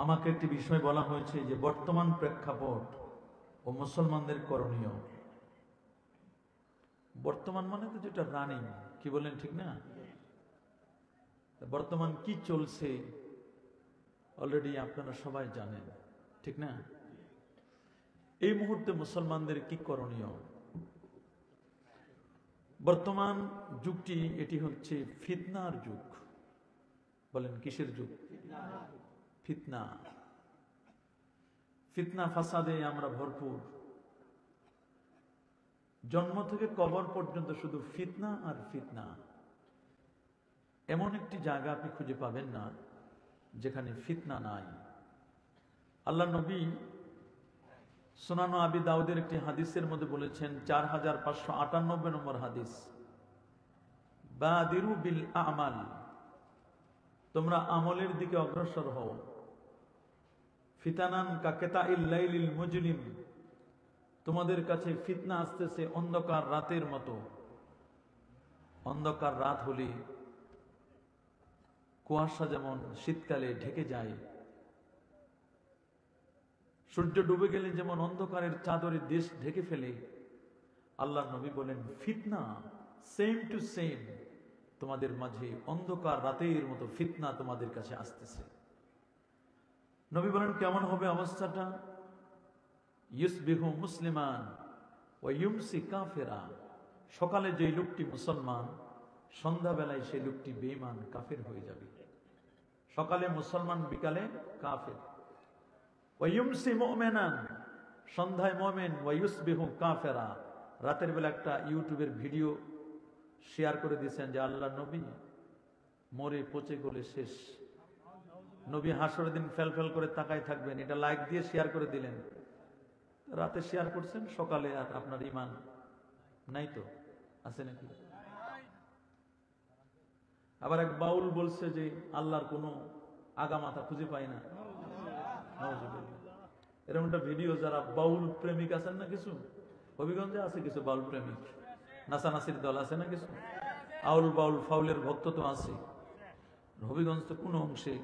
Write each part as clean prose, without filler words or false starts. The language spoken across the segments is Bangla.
আমাকে একটি বিষয় বলা হয়েছে যে বর্তমান প্রেক্ষাপট ও মুসলমানদের করণীয়। বর্তমান মানে তো যেটা রানিং, কি বলেন ঠিক না? বর্তমান কি চলছে অলরেডি আপনারা সবাই জানেন, ঠিক না? এই মুহূর্তে মুসলমানদের কি করণীয়? বর্তমান যুগটি এটি হচ্ছে ফিতনার যুগ। বলেন কিসের যুগ? ফিতনা। ফিতনা ফাসাদে আমরা ভরপুর। জন্ম থেকে কবর পর্যন্ত শুধু ফিতনা আর ফিতনা। এমন একটি জায়গা আপনি খুঁজে পাবেন না যেখানে ফিতনা নাই। আল্লাহ নবী সুনান আবি দাউদের একটি হাদিসের মধ্যে বলেছেন, 4598 নম্বর হাদিস, বাদিরু বিল আমাল, তোমরা আমলের দিকে অগ্রসর হও। ফিতানান কাকেতাইল লাইলিল মুজলিম, তোমাদের কাছে ফিতনা আসতেছে অন্ধকার রাতের মতো। অন্ধকার রাত হলে কুয়াশা যেমন শীতকালে ঢেকে যায়, সূর্য ডুবে গেলে যেমন অন্ধকারের চাদরে দেশ ঢেকে ফেলে, আল্লাহ নবী বলেন ফিতনা সেম টু সেম, তোমাদের মাঝে অন্ধকার রাতের মতো ফিতনা তোমাদের কাছে আসতেছে। নবী বলেন কেমন হবে অবস্থাটা? ইউসবিহু মুসলিমান ওয়া ইউমসি কাফিরা, সকালে যে লোকটি মুসলমান, সন্ধ্যাবেলায় সেই লোকটি বেঈমান কাফের হয়ে যাবে। সকালে মুসলমান, বিকালে কাফের। ওয়া ইউমসি মুমিনান, সন্ধ্যায় মুমিন, ওয়া ইউসবিহু কাফিরা। রাতের বেলা একটা ইউটিউবের ভিডিও শেয়ার করে দিয়েছেন যে আল্লাহ নবী মরে পচে গলে শেষ, নবী হাসরের দিন ফেল ফেল করে তাকায় থাকবেন, এটা লাইক দিয়ে শেয়ার করে দিলেন। রাতে শেয়ার করছেন, সকালে আর আপনার ঈমান নাই তো, আছে নাকি? আবার এক বাউল বলছে যে আল্লাহর কোনো আগা মাথা খুঁজে পায় না। এরকম একটা ভিডিও, যারা বাউল প্রেমিক আছেন না, কিছু হবিগঞ্জে আছে কিছু বাউল প্রেমিক, নাচানাচির দল আছে না কিছু, আউল বাউল ফাউলের ভক্ত তো আছে। হবিগঞ্জ তো কোনো অংশে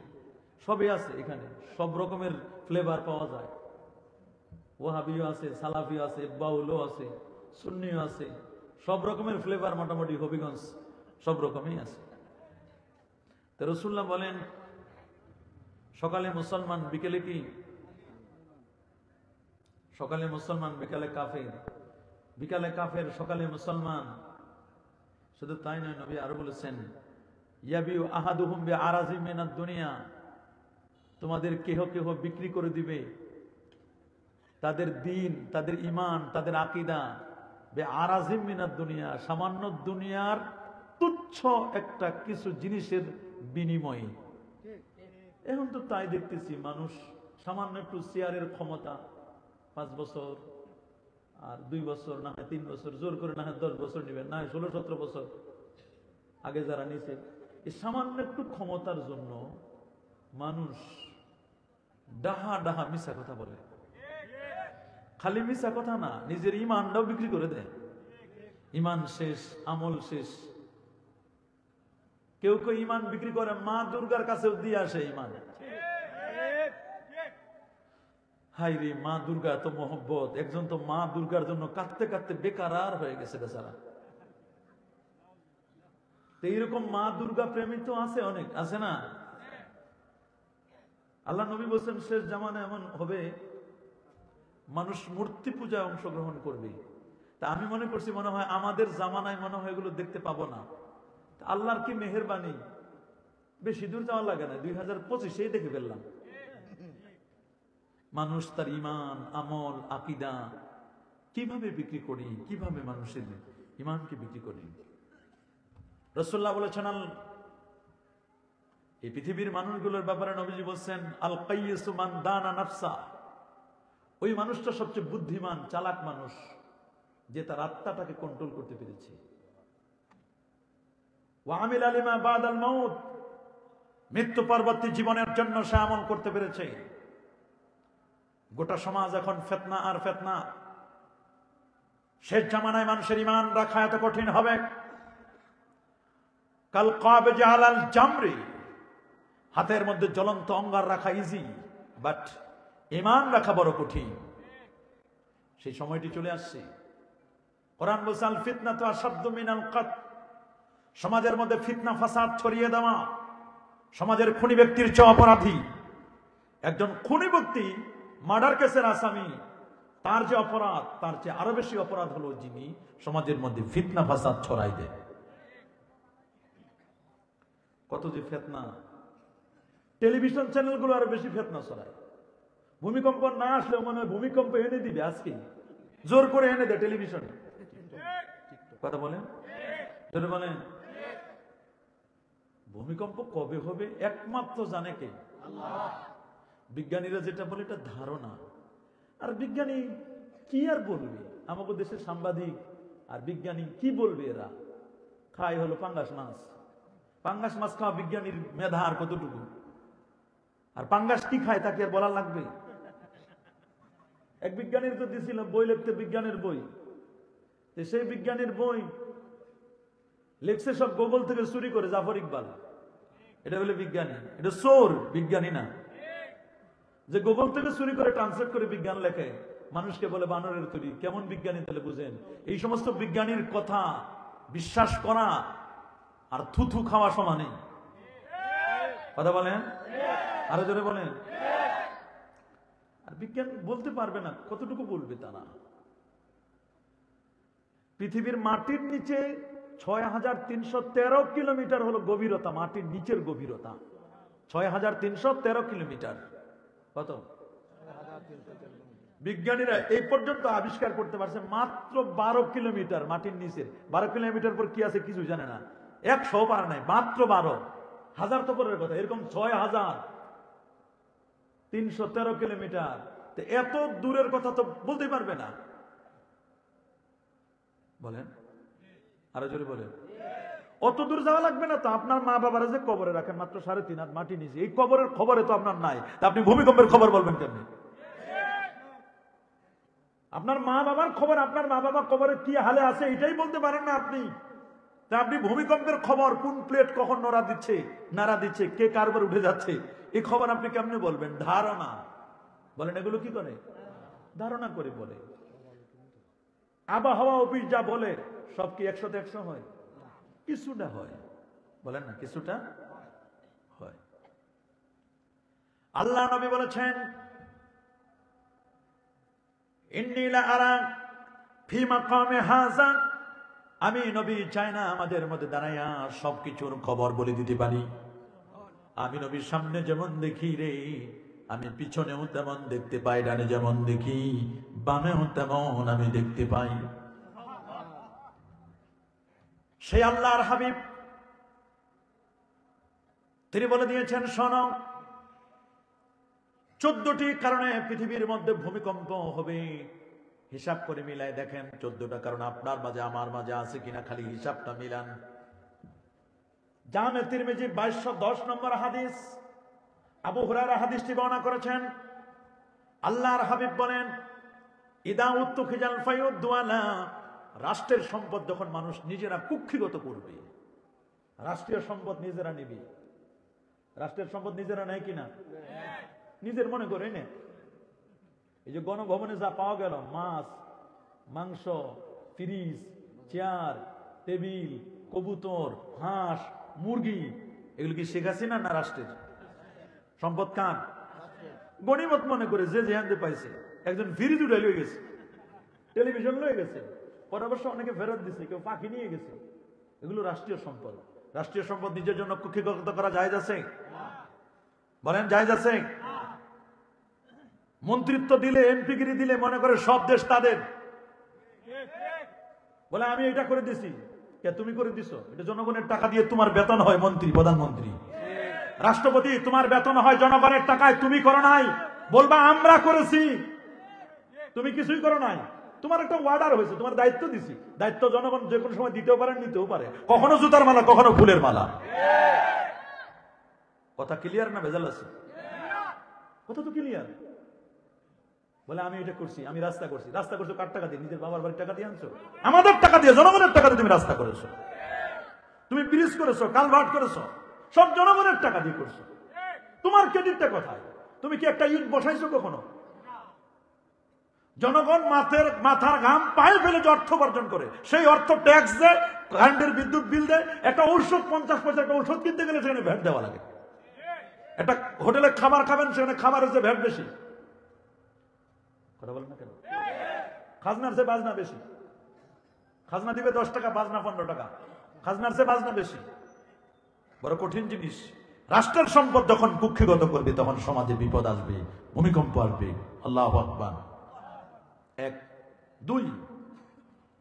সবই আছে, এখানে সব রকমের ফ্লেভার পাওয়া যায়। ওয়াহাবিও আছে, সালাফিও আছে, বাউলও আছে, সুন্নিও আছে, সব রকমের ফ্লেভার মোটামুটি হবিগঞ্জ সব রকমই আছে। তো রাসূলুল্লাহ বলেন সকালে মুসলমান, বিকেলে কি? সকালে মুসলমান, বিকালে কাফের। বিকালে কাফের, সকালে মুসলমান। শুধু তাই নয়, নবী আরো বলেছেন ইয়াবিউ আহাদুহুম বিআরাজি মিনাদ দুনিয়া, তোমাদের কেহ কেহ বিক্রি করে দিবে তাদের দ্বীন, তাদের ঈমান, তাদের আকীদা বিআরাজি মিনাদ দুনিয়া, সামান্য দুনিয়ার তুচ্ছ একটা কিছু জিনিসের বিনিময়ে। এখন তো তাই দেখতেছি, মানুষ সামান্য একটু শেয়ারের ক্ষমতা, 5 বছর আর 2 বছর, না হয় 3 বছর, জোর করে না হয় 10 বছর নেবেন, না হয় 16-17 বছর আগে যারা নিছে, এই সামান্য একটু ক্ষমতার জন্য মানুষ ডাহা ডাহা মিশা কথা বলে। খালি মিশা কথা না, নিজের ঈমানটাও বিক্রি করে দেয়। ঈমান শেষ, আমল শেষ। কেউ কেউ ঈমান বিক্রি করে মা দুর্গার কাছেও দিয়ে আসে ঈমান। হাই রে, মা দুর্গা তো মহব্বত। একজন তো মা দুর্গার জন্য কাঁদতে কাঁদতে বেকার হয়ে গেছে বেচারা। তো এইরকম মা দুর্গা প্রেমী তো আছে, অনেক আছে না? আল্লাহ নবী বলছেন শেষ জামানা এমন হবে মানুষ মূর্তি পূজায় অংশগ্রহণ করবে। তা আমি মনে করছি মনে হয় আমাদের জামানায় মনে হয় এগুলো দেখতে পাবো না। আল্লাহর কি মেহেরবানি, বেশি দূর যাওয়া লাগে না, 2025 দেখে ফেললাম মানুষ তার ঈমান, আমল, আকীদা কিভাবে বিক্রি করি, কিভাবে মানুষের ঈমানকে বিক্রি করি। রাসূলুল্লাহ বলেছেন, এই পৃথিবীর মানুষগুলোর ব্যাপারে নবীজি বলছেন আল কাইয়িসু মান দানা নাফসা, ওই মানুষটা সবচেয়ে বুদ্ধিমান, চালাক মানুষ যে তার আত্মাটাকে কন্ট্রোল করতে পেরেছে। ওয়া আমিলা লিমা বাদাল মাউত, মৃত্যু পরবর্তী জীবনের জন্য সে আমল করতে পেরেছে। গোটা সমাজ এখন ফিতনা আর ফিতনা। শেষ জামানায় মানুষের ঈমান রাখা এত কঠিন হবে, কাল কাবিজ আলাল জামরি, হাতের মধ্যে জ্বলন্ত অঙ্গার রাখা ইজি, বাট ঈমান রাখা বড় কঠিন। সেই সময়টি চলে আসছে। কোরআন বলছে আল ফিতনাতু আশাদ্দু মিনাল কতল, সমাজের মধ্যে ফিতনা ফাসাদ ছড়িয়ে দেওয়া সমাজের খুনি ব্যক্তির চেয়ে অপরাধী। একজন খুনি ব্যক্তি, মার্ডার কেসের আসামি, তার যে অপরাধ, তার চেয়ে আরো বেশি অপরাধ হলো যিনি সমাজের মধ্যে ফিতনা ফাসাদ ছড়াই দেয়। কত যে ফিতনা! টেলিভিশন চ্যানেলগুলো আরো বেশি ফিতনা ছড়ায়। ভূমিকম্প না আসলে মনে হয় ভূমিকম্প এনে দিবে, আজকে জোর করে এনে দেয় টেলিভিশন। কথা বলেন, বলেন ভূমিকম্প কবে হবে একমাত্র জানে কে? আল্লাহ। বিজ্ঞানীরা যেটা বলে এটা ধারণা, আর বিজ্ঞানী কি আর বলবে? আমাদের দেশের সাংবাদিক আর বিজ্ঞানী কি বলবে? এরা খায় হলো পাঙ্গাস মাছ। পাঙ্গাস মাছ খাওয়া বিজ্ঞানীর মেধা আর কতটুকু? আর পাঙ্গাস কি খায় তাকে আর বলা লাগবে? এক বিজ্ঞানীর তো দিয়েছিল বই লিখতে, বিজ্ঞানের বই। সেই বিজ্ঞানীর বই লেখছে সব গুগল থেকে চুরি করে, জাফর ইকবাল। এটা বলে বিজ্ঞানী? এটা চোর, বিজ্ঞানী না। যে গুগল থেকে চুরি করে ট্রান্সলেট করে বিজ্ঞান লেখে, মানুষকে বলে বানরের তৈরি। কেমন বিজ্ঞানী তাহলে বুঝেন? এই সমস্ত বিজ্ঞানীর কথা বিশ্বাস করা আর থুথু খাওয়া সমানে। কথা বলেন, আরো জোরে বলেন। আর বিজ্ঞান বলতে পারবে না, কতটুকু বলবে তারা? পৃথিবীর মাটির নিচে ৬৩১৩ কিলোমিটার হলো গভীরতা, মাটির নিচের গভীরতা ৬৩১৩ কিলোমিটার। কত? বিজ্ঞানীরা এই পর্যন্ত আবিষ্কার করতে পারছে মাত্র ১২ কিলোমিটার মাটির নিচের। ১২ কিলোমিটার পর কি আছে কিছু জানে না, ১০০ পার নাই, মাত্র ১২। হাজার তো পরের কথা, এরকম ৬৩১৩ কিলোমিটার। এত দূরের কথা তো বলতে পারবে না। বলেন, আরো জোরে বলেন। অত দূর যাওয়া লাগবে না তো। আপনার মা বাবারা যে কবরে রাখেন মাত্র ৩.৫ হাত মাটি নিচে, এই কবরের খবরে তো আপনার নাই, তা আপনি ভূমিকম্পের খবর বলবেন কেমনি? আপনার মা বাবার খবর, আপনার মা বাবা কবরে কি হালে আছে এটাই বলতে পারেন না আপনি। তা আপনি ভূমিকম্পের খবর, কোন প্লেট কখন নাড়া দিচ্ছে, কে কারবার উঠে যাচ্ছে, এই খবর আপনি কেমনে বলবেন? ধারণা বলেন। এগুলো কি করে? ধারণা করে বলে। আবহাওয়া অফিস যা বলে সব কি ১০০তে ১০০ হয়? কিছুটা হয়। বলেন না, কিছুটা হয়। আল্লাহ নবী বলেছেন ইন্নী লা আরা ফি মাকামে হাযা, আমি নবী চাই না আমাদের মধ্যে দাঁড়াইয়া সবকিছুর খবর বলে দিতে পারি। আমি নবীর সামনে যেমন দেখি রে, আমি পিছনেও তেমন দেখতে পাই, ডানে যেমন দেখি বামেও তেমন আমি দেখতে পাই। সেই আল্লাহর হাবিব তিনি বলে দিয়েছেন, শোনো, 14টি কারণে পৃথিবীর মধ্যে ভূমিকম্প হবে। হিসাব করে মিলাই দেখেন 14টা কারণ আপনার মাঝে আমার মাঝে আছে কিনা, খালি হিসাবটা মিলান। জামে তিরমিজি 2210 নম্বর হাদিস, আবু হুরায়রা হাদিসটি বর্ণনা করেছেন। আল্লাহর হাবিব বলেন, ইদা উত্তুখিজাল ফায়ুদ্দুআলা, রাষ্ট্রের সম্পদ যখন মানুষ নিজেরা কুক্ষিগত করবে, রাষ্ট্রীয় সম্পদ নিজেরা নিবে। রাষ্ট্রের সম্পদ নিজেরা নেয় কিনা? নিজের মনে করে নে। এই যে গণভবনে যা পাওয়া গেল, মাছ, মাংস, ফ্রিজ, চেয়ার, টেবিল, কবুতর, হাঁস, মুরগি, এগুলো কি শেখ হাসিনা না রাষ্ট্রের সম্পদ? কার? গণিমত মনে করে যে যেখানে পাইছে। একজন ফ্রিজ উঠে লয়ে গেছে, টেলিভিশন লয়ে গেছে, পরে অবশ্য অনেকে ফেরত দিচ্ছে, কেউ পাখি নিয়ে গেছে। এগুলো রাষ্ট্রীয় সম্পদ। রাষ্ট্রীয় সম্পদ নিজের জন্য কুক্ষিগত করা জায়েজ আছে? বলেন, জায়েজ আছে? মন্ত্রিত্ব দিলে, এমপিগিরি দিলে মনে করে সব দেশ তাদের, বলে আমি এটা করে দিছি। কে তুমি করে দিছো? এটা জনগণের টাকা দিয়ে তোমার বেতন হয়, মন্ত্রী, প্রধানমন্ত্রী, রাষ্ট্রপতি, তোমার বেতন হয় জনগণের টাকায়, তুমি করো নাই। বলবা আমরা করেছি, তুমি কিছুই করো নাই। তোমার একটা অর্ডার হয়েছে, তোমার দায়িত্ব দিছি। দায়িত্ব জনগণ যে কোনো সময় দিতেও পারে, নিতেও পারে, কখনো জুতার মালা, কখনো ফুলের মালা। কথা ক্লিয়ার না ভেজাল আছে? কথা তো ক্লিয়ার। বলে আমি এটা করছি, আমি রাস্তা করছি। রাস্তা করছো কার টাকা দিয়ে? নিজের বাবার বাড়ির টাকা দিয়ে আনছো? আমাদের টাকা দিয়ে, জনগণের টাকা দিয়ে তুমি রাস্তা করেছো। তুমি ব্রিজ করেছো, কালভার্ট করেছো, সব জনগণের টাকা দিয়ে করছো। তোমার ক্রেডিটটা কোথায়? তুমি কি একটা ইট বসাইছো কখনো? জনগণ মাথার ঘাম পায়ে ফেলে যে অর্থ উপার্জন করে, সেই অর্থ ট্যাক্স দেয়, কারেন্টের বিদ্যুৎ বিল দেয়। একটা ঔষধ 50 পয়সা একটা ঔষধ কিনতে গেলে সেখানে ভ্যাট দেওয়া লাগে। একটা হোটেলে খাবার খাবেন, সেখানে খাবারের যে ভ্যাট বেশি। কথা বলেন না কেন? খাজনার চেয়ে বাজনা বেশি। খাজনা দিবে 10 টাকা, বাজনা 15 টাকা। খাজনার চেয়ে বাজনা বেশি। বড় কঠিন জিনিস। রাষ্ট্রের সম্পদ যখন কুক্ষিগত করবে, তখন সমাজে বিপদ আসবে, ভূমিকম্প আসবে। আল্লাহু আকবার। 1 2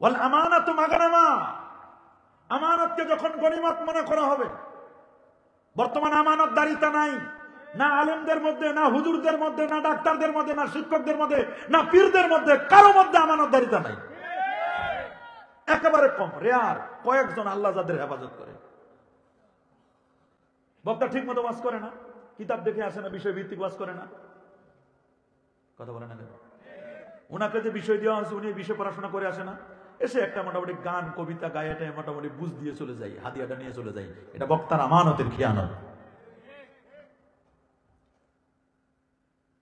ওয়াল আমানাতু মাগনামা, আমানতকে যখন গনিমত মনে করা হবে। বর্তমান আমানতদারিতা নাই, না আলেমদের মধ্যে, না হুজুরদের মধ্যে, না ডাক্তারদের মধ্যে, না শিক্ষকদের মধ্যে, না পীরদের মধ্যে, কারো মধ্যে আমানতদারিতা নাই। একেবারে কম, রেয়ার কয়েকজন আল্লাহ যাদের হেফাজত করে। বক্তা ঠিক মতো ওয়াজ করে না, কিতাব দেখে আসে না, বিষয় ভিত্তিক ওয়াজ করে না। কথা বলে না কেন? ওনাকে যে বিষয় দেওয়া হয়েছে, উনি বিষয় পড়াশোনা করে আসে না, এসে একটা মোটামুটি গান কবিতা গায়ে মোটামুটি বুঝ দিয়ে চলে যায়, হাদিয়াটা নিয়ে চলে যায়। এটা বক্তার আমানতের খেয়ানত।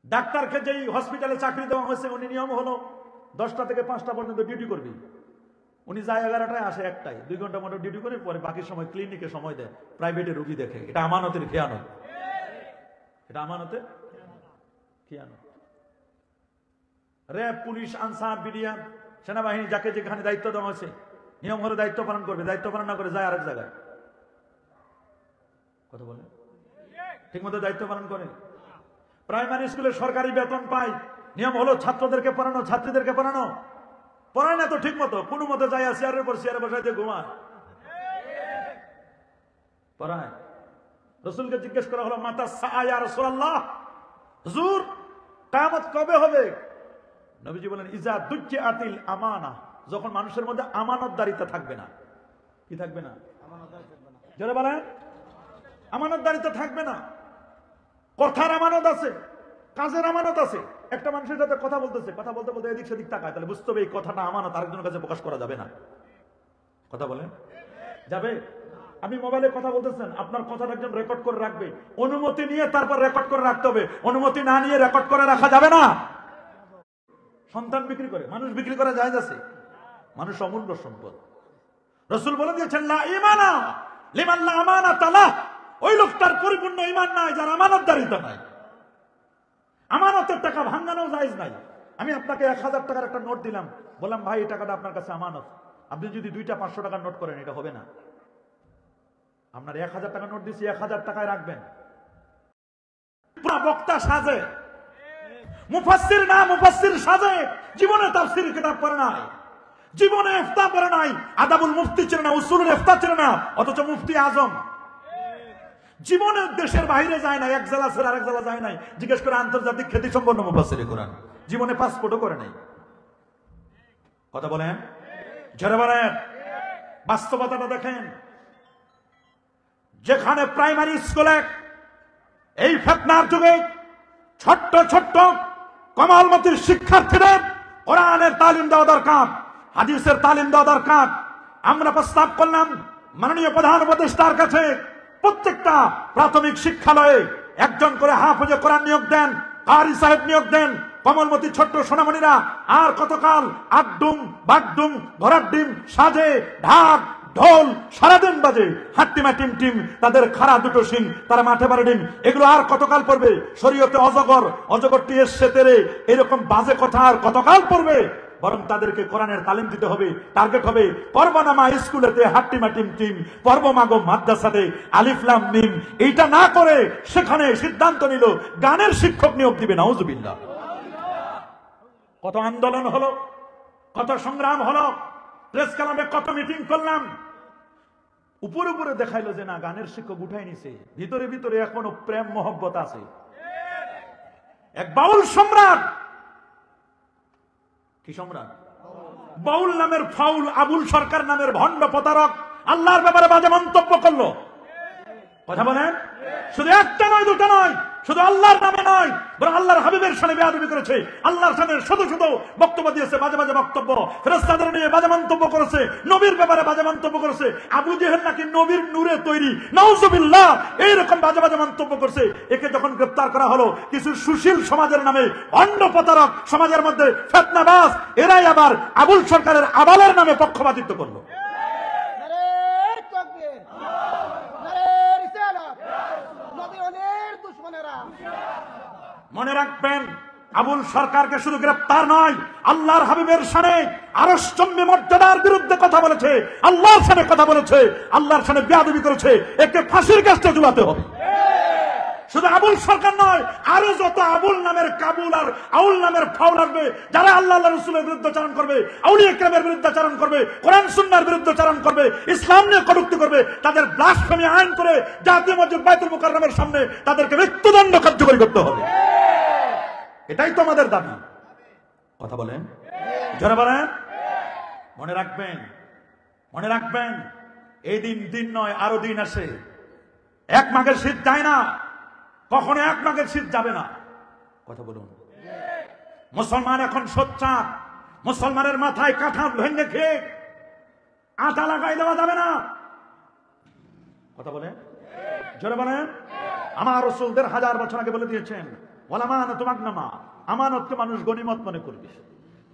ডাক্তারকে যেই হসপিটালে চাকরি দেওয়া হয়েছে, উনি নিয়ম হলো 10টা থেকে 5টা পর্যন্ত ডিউটি করবি। উনি যায় 11টায়, আসে 1টায়, 2 ঘন্টা মোটর ডিউটি করে, পরে বাকি সময় ক্লিনিকে সময় দেয়, প্রাইভেটে রোগী দেখে। এটা আমানতের খেয়ানত। এটা আমানতের খেয়ানত। র্যাব, পুলিশ, আনসার, বিডিআর, সেনাবাহিনী, যাকে যেখানে দায়িত্ব দেওয়া হয়েছে, নিয়ম হলে দায়িত্ব পালন করবে। দায়িত্ব পালন না করে যায় আরেক জায়গায়। কথা বলে ঠিক মতো দায়িত্ব পালন করে। প্রাইমারি স্কুলে সরকারি বেতন পায়, নিয়ম হলো ছাত্রদেরকে পড়ানো, ছাত্রীদেরকে পড়ানো। পড়ায় না তো ঠিক মতো, কোনো মতো যায় চেয়ারের উপর চেয়ারে বসাইতে ঘুমায়। পড়ায়। রাসূলকে জিজ্ঞেস করা হলো, মাতা সাআ ইয়া রাসূলুল্লাহ, হুজুর কিয়ামত কবে হবে? নবীজি বলেন, ইজা দুজ্জিআতিল আমানা, যখন মানুষের মধ্যে আমানতদারিতা থাকবে না। কি থাকবে না? যারা বলেন আমানতদারিতা থাকবে না। কথার আমানত আছে, কাজের আমানত আছে। একটা মানুষের সাথে কথা বলতেছে, কথা বলতে বলতে এদিক সেদিক তাকায়, তাহলে বুঝতে হবে এই কথাটা আমানত, আরেকজনের কাছে প্রকাশ করা যাবে না। কথা বলেন যাবে? আপনি মোবাইলে কথা বলতেছেন, আপনার কথাটা একজন রেকর্ড করে রাখবে, অনুমতি নিয়ে তারপর রেকর্ড করে রাখতে হবে। অনুমতি না নিয়ে রেকর্ড করে রাখা যাবে না। সন্তান বিক্রি করে, মানুষ বিক্রি করা যায় যাচ্ছে। মানুষ অমূল্য সম্পদ। রাসূল বলে দিয়েছেন, লা ঈমানা লিমান লা আমানাতা লাহ, ওই লোকটার পরিপূর্ণ ঈমান নাই যার আমানতদারিতা নাই। আমানতের টাকা ভাঙানো জায়েজ নাই। আমি আপনাকে 1000 টাকার একটা নোট দিলাম, বললাম ভাই এই টাকাটা আপনার কাছে আমানত, আপনি যদি 2টা 500 টাকার নোট করেন, এটা হবে না। আপনার 1000 টাকার নোট দিচ্ছি, 1000 টাকায় রাখবেন। পুরা বক্তা সাজে, মুফাসসির না মুফাসসির সাজে, জীবনে তাফসীর কিতাব পড়ে নাই, জীবনে ইফতা পড়ে নাই, আদাবুল মুফতি চেনে না, উসুলুল ইফতা চেনে না, অথচ মুফতি আজম। জীবনে দেশের বাইরে যায় না, এক জেলা ছেড়ে আরেক জেলা যায় নাই, জিজ্ঞেস করে আন্তর্জাতিক খ্যাতি সম্পন্ন মুফাসসিরে কোরআন। জীবনে পাসপোর্টও করে নাই। কথা বলেন জোরে বলেন। বাস্তবতাটা দেখেন, যেখানে প্রাইমারি স্কুলে এই ফিতনার যুগে ছোট্ট ছোট্ট কমালমতির শিক্ষার্থীদের কোরআনের তালিম দেওয়া দরকার, হাদিসের তালিম দেওয়া দরকার। আমরা প্রস্তাব করলাম মাননীয় প্রধান উপদেষ্টার কাছে, প্রত্যেকটা প্রাথমিক শিক্ষালয়ে একজন করে হাফেজে কোরআন নিয়োগ দেন, কারি সাহেব নিয়োগ দেন। কমলমতি ছোট্ট সোনামণিরা আর কতকাল আড্ডুম বাগডুম ঘোড়ার ডিম সাজে, ঢাক ঢোল সারাদিন বাজে, হাট্টিমা টিম টিম, তাদের খাড়া দুটো শিং, তারা মাঠে বাড়ে ডিম, এগুলো আর কতকাল পড়বে? শরীয়তে অজগর, অজগরটি এসছে তেরে, এরকম বাজে কথা আর কতকাল পড়বে? বরং তাদেরকে কোরআনের তালিম দিতে হবে। টার্গেট হবে পর্বনামা স্কুলেতে, হাট্টিমা টিম টিম, পর্বমাগম মাদ্রাসাতে, আলিফ লাম মিম। এইটা না করে সেখানে সিদ্ধান্ত নিল গানের শিক্ষক নিয়োগ দিবে। নাউজুবিল্লাহ। কত আন্দোলন হলো, কত সংগ্রাম হলো, প্রেস ক্লাবে কত মিটিং করলাম, উপরে উপরে দেখাইলো যে না গানের শিক্ষক উঠাই নিছে, ভিতরে ভিতরে এখনো প্রেম মোহব্বত আছে। এক বাউল সম্রাট, কি সম্রাট? বাউল নামের ফাউল আবুল সরকার নামের ভণ্ড প্রতারক আল্লাহর ব্যাপারে বাজে মন্তব্য করলো। কথা বলেন, শুধু একটা নয় দুটো নয়, শুধু আল্লাহর নামে নয়, বরং আল্লাহর হাবিবের শানে বেয়াদবি করেছে, আল্লাহর শানে শুধু শুধু বক্তব্য দিয়েছে, বাজে বাজে বক্তব্য, ফেরেশতাদের নিয়ে বাজে মন্তব্য করেছে, নবীর ব্যাপারে বাজে মন্তব্য করেছে। আবু জেহেল নাকি নবীর নূরে তৈরি, নাউজুবিল্লাহ, এইরকম বাজে বাজে মন্তব্য করছে। একে যখন গ্রেফতার করা হলো, কিছু সুশীল সমাজের নামে অন্য প্রতারক সমাজের মধ্যে ফিতনাবাজ, এরাই আবার আবুল সরকারের আবালের নামে পক্ষপাতিত্ব করলো। মনে রাখবেন, আবুল সরকারকে শুধু গ্রেফতার নয়, আল্লাহর হাবিবের শানে আরশচম্বী মর্যাদার বিরুদ্ধে কথা বলেছে, আল্লাহর শানে কথা বলেছে, আল্লাহর শানে বেয়াদবি করেছে, একে ফাঁসির কাস্টে ঝুলাতে হবে। শুধু আবুল সরকার নয়, আরো যত আবুল নামের কাবুল আর আউল নামের ফাউল আসবে, যারা আল্লাহ আল্লাহ রসুলের বিরুদ্ধাচারণ করবে, আউলিয়া কেরামের বিরুদ্ধাচারণ করবে, কোরআন সুন্নাহর বিরুদ্ধাচারণ করবে, ইসলাম নিয়ে কটূক্তি করবে, তাদের ব্লাসফেমি আইন করে জাতীয় মসজিদ বাইতুল মুকাররমের সামনে তাদেরকে মৃত্যুদণ্ড কার্যকরী করতে হবে। এটাই তো আমাদের দাবি। কথা বলেন, জোরে বলেন। মনে রাখবেন, মনে রাখবেন, এই দিন দিন নয়, আরো দিন আসে। এক মাঘের শীত যায় না, কখনো এক মাঘের শীত যাবে না। কথা বলুন। মুসলমান এখন সোচ্চার, মুসলমানের মাথায় কাঁঠাল ভেঙে খেয়ে আটা লাগাই দেওয়া যাবে না। কথা বলেন, জোরে বলেন। আমার রাসূলদের 1000 বছর আগে বলে দিয়েছেন, ওয়ালামানাতু মাগনামা, আমানতকে মানুষ গনিমত মনে করবে,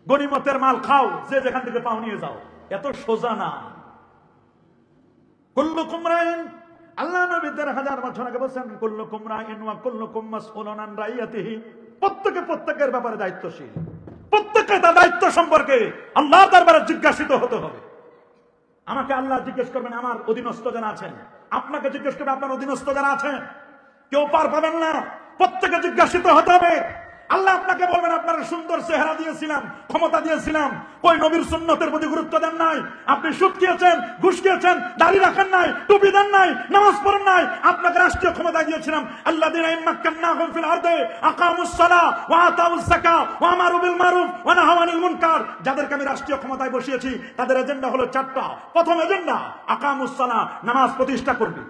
গনিমতের মাল খাও, যে যেখান থেকে পাও নিয়ে যাও। এত সোজা না। কুল্লুকুম রাইন, আল্লাহ নবীদের 1000 বছর আগে বলেছেন, কুল্লুকুম রাইন ওয়া কুল্লুকুম মাসউলুন আন রাইয়াতিহি, প্রত্যেকে প্রত্যেকের ব্যাপারে দায়িত্বশীল, প্রত্যেকে তার দায়িত্ব সম্পর্কে আল্লাহর দরবারে জিজ্ঞাসিত হতে হবে। আমাকে আল্লাহ জিজ্ঞেস করবেন আমার অধীনস্থ যারা আছেন, আপনাকে জিজ্ঞেস করবেন আপনার অধীনস্থ যারা আছেন। কেউ পার পাবেন না, প্রত্যেকে জিজ্ঞাসিত হতে হবে। আল্লাহ আপনাকে বলবেন, আপনার সুন্দর চেহারা দিয়েছিলাম, ক্ষমতা দিয়েছিলাম, ওই নবীর সুন্নতের প্রতি গুরুত্ব দেন নাই, আপনি সুদ খেয়েছেন, ঘুষ খেয়েছেন, দাড়ি রাখেন নাই, টুপি দেন নাই, নামাজ পড়েন নাই। আপনাকে রাষ্ট্রীয় ক্ষমতা দিয়েছিলাম, আল্লাযীনা ইম্মাক্কান্নাহুম ফিল আরদি আকামুস সালাহ ওয়া আতাউজ যাকাত ওয়া আমারু বিল মারুফ ওয়া নাহাউ আনিল মুনকার। যাদেরকে আমি রাষ্ট্রীয় ক্ষমতায় বসিয়েছি, তাদের এজেন্ডা হলো 4টা। প্রথম এজেন্ডা আকামুস সালাহ, নামাজ প্রতিষ্ঠা করবে,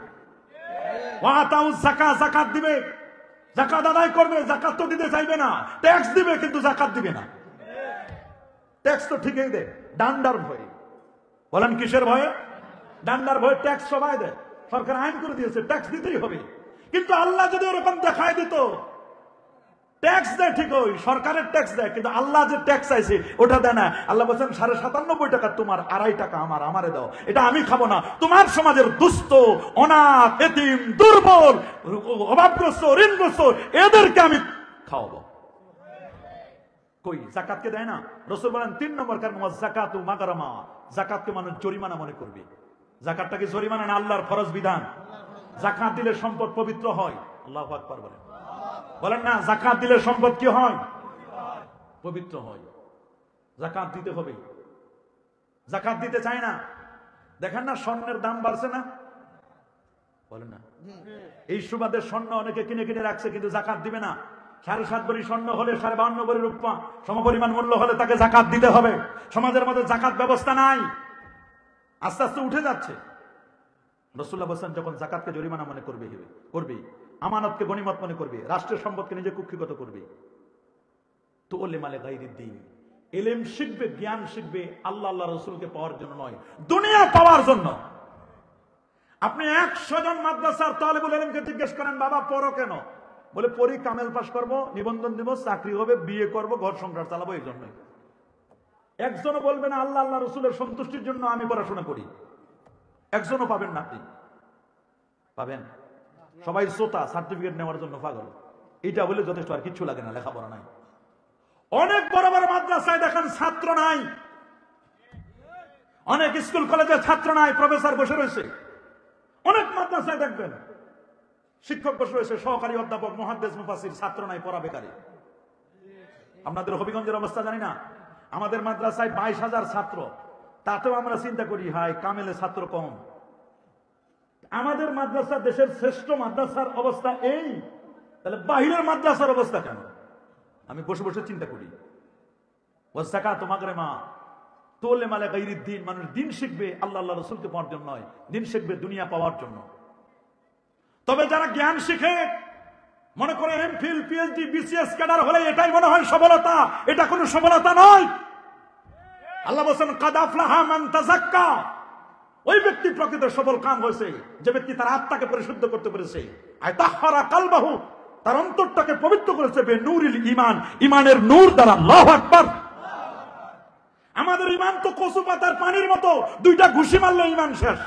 ওয়া আতাউজ যাকাত, যাকাত দিবে, যাকাত আদায় করবে, যাকাত তো দিতে চাইবে না, ট্যাক্স দিবে কিন্তু যাকাত দিবে না। ট্যাক্স তো ঠিকই দেয়, ডান্ডার ভয়ে। বলেন কিসের ভয়ে? ডান্ডার ভয়ে ট্যাক্স সবাই দেয়, সরকার আইন করে দিয়েছে ট্যাক্স দিতেই হবে। কিন্তু আল্লাহ যদি ওরকম দেখায় দিত, ট্যাক্স দেয় ঠিকই, সরকারের ট্যাক্স দেয়, কিন্তু আল্লাহ যে ট্যাক্স চাইছে ওটা দেয় না। আল্লাহ বলছেন 97.5 টাকা তোমার, 2.5 টাকা আমার, আমারে দাও, এটা আমি খাবো না। তোমার সমাজের দুস্থ, অনাথ, এতিম, দুর্বল, অভাবগ্রস্ত, ঋণগ্রস্ত, এদেরকে আমি খাওয়াবো। কই যাকাতকে দেয় না? রাসূল বলেন 3 নম্বর কারণ যাকাতু মাগরামা, যাকাতকে মানুষ জরিমানা মনে করবে। যাকাতটা কি জরিমানা না আল্লাহর ফরজ বিধান? যাকাত দিলে সম্পদ পবিত্র হয়। আল্লাহু আকবার বলেন, বলেন না, যাকাত দিলে সম্পদ কি হয়? পবিত্র হয়। যাকাত দিতে হবে। যাকাত দিতে চায় না, দেখেন না স্বর্ণের দাম বাড়ছে না, বলেন না। এই সুবাদে স্বর্ণ অনেকে কিনে কিনে রাখছে, কিন্তু যাকাত দিবে না। 7.5 ভরি স্বর্ণ হলে 52 ভরি রূপা সমপরিমাণ মূল্য হলে তাকে যাকাত দিতে হবে। সমাজের মধ্যে যাকাত ব্যবস্থা নাই, আস্তে আস্তে উঠে যাচ্ছে। রাসূলুল্লাহ বলেন, যখন যাকাতকে জরিমানা মনে করবে, আমানতকে গনিমত মনে করবে, রাষ্ট্রের সম্পদকে নিজে কুক্ষিগত করবে, তো ওলে মালে গায়রিদ দ্বীন, ইলম শিখবে, জ্ঞান শিখবে আল্লাহ আল্লাহ রাসূলকে পাওয়ার জন্য নয়, দুনিয়া পাওয়ার জন্য। আপনি 100 জন মাদ্রাসার তালেবুল ইলমকে জিজ্ঞেস করেন, বাবা পড়ো কেন? বলে পড়ি, কামেল পাস করবো, নিবন্ধন দিব, চাকরি হবে, বিয়ে করব, ঘর সংসার চালাবো, এই জন্যই। একজনও বলবে না আল্লাহ আল্লাহ রাসূলের সন্তুষ্টির জন্য আমি পড়াশোনা করি। একজনও পাবেন না। আপনি পাবেন? সবাই শ্রোতা, সার্টিফিকেট নেওয়ার জন্য পাগল। এটা বলে যথেষ্ট, আর কিছু লাগে না, লেখাপড়া নাই। অনেক বড় বড় মাদ্রাসায় দেখেন ছাত্র নাই, অনেক স্কুল কলেজে ছাত্র নাই, প্রফেসর বসে রয়েছে। অনেক মাদ্রাসায় দেখবেন শিক্ষক বসে রয়েছে, সহকারী অধ্যাপক, মুহাদ্দিস, মুফাসসির, ছাত্র নাই, পড়া বেকারি। আপনাদের হবিগঞ্জের অবস্থা জানি না, আমাদের মাদ্রাসায় 22,000 ছাত্র, তাতেও আমরা চিন্তা করি হায় কামেলে ছাত্র কম। আমাদের মাদ্রাসা দেশের শ্রেষ্ঠ মাদ্রাসার অবস্থা এই, তাহলে বাহিরের মাদ্রাসার অবস্থা কেন? আমি বসে বসে চিন্তা করি। ওয়াযাকাতু মাগরামা, তোলে মালে গায়রিদ দ্বীন, মানুষ দিন শিখবে আল্লাহ আল্লাহ রাসূলকে পাওয়ার জন্য নয়, দিন শিখবে দুনিয়া পাওয়ার জন্য। তবে যারা জ্ঞান শিখে, মনে করে এমফিল পিএইচডি বিসিএস ক্যাডার হলে এটাই মনে হয় সফলতা। এটা কোনো সফলতা নয়। আল্লাহ বলেন কাদ আফলাহা মান তাযাক্কা, ওই ব্যক্তি প্রকৃত সফল কাম হয়েছে যে ব্যক্তি তার আত্মাকে পরিশুদ্ধ করতে পেরেছে। আয় তাহহারা কালবাহু, তার অন্তরটাকে পবিত্র করেছে বে নূরিল ঈমান, ঈমানের নূর দ্বারা। আল্লাহু আকবার। আমাদের ঈমান তো কচু পাতার পানির মতো, দুইটা ঘুষি মারলে ঈমান শেষ।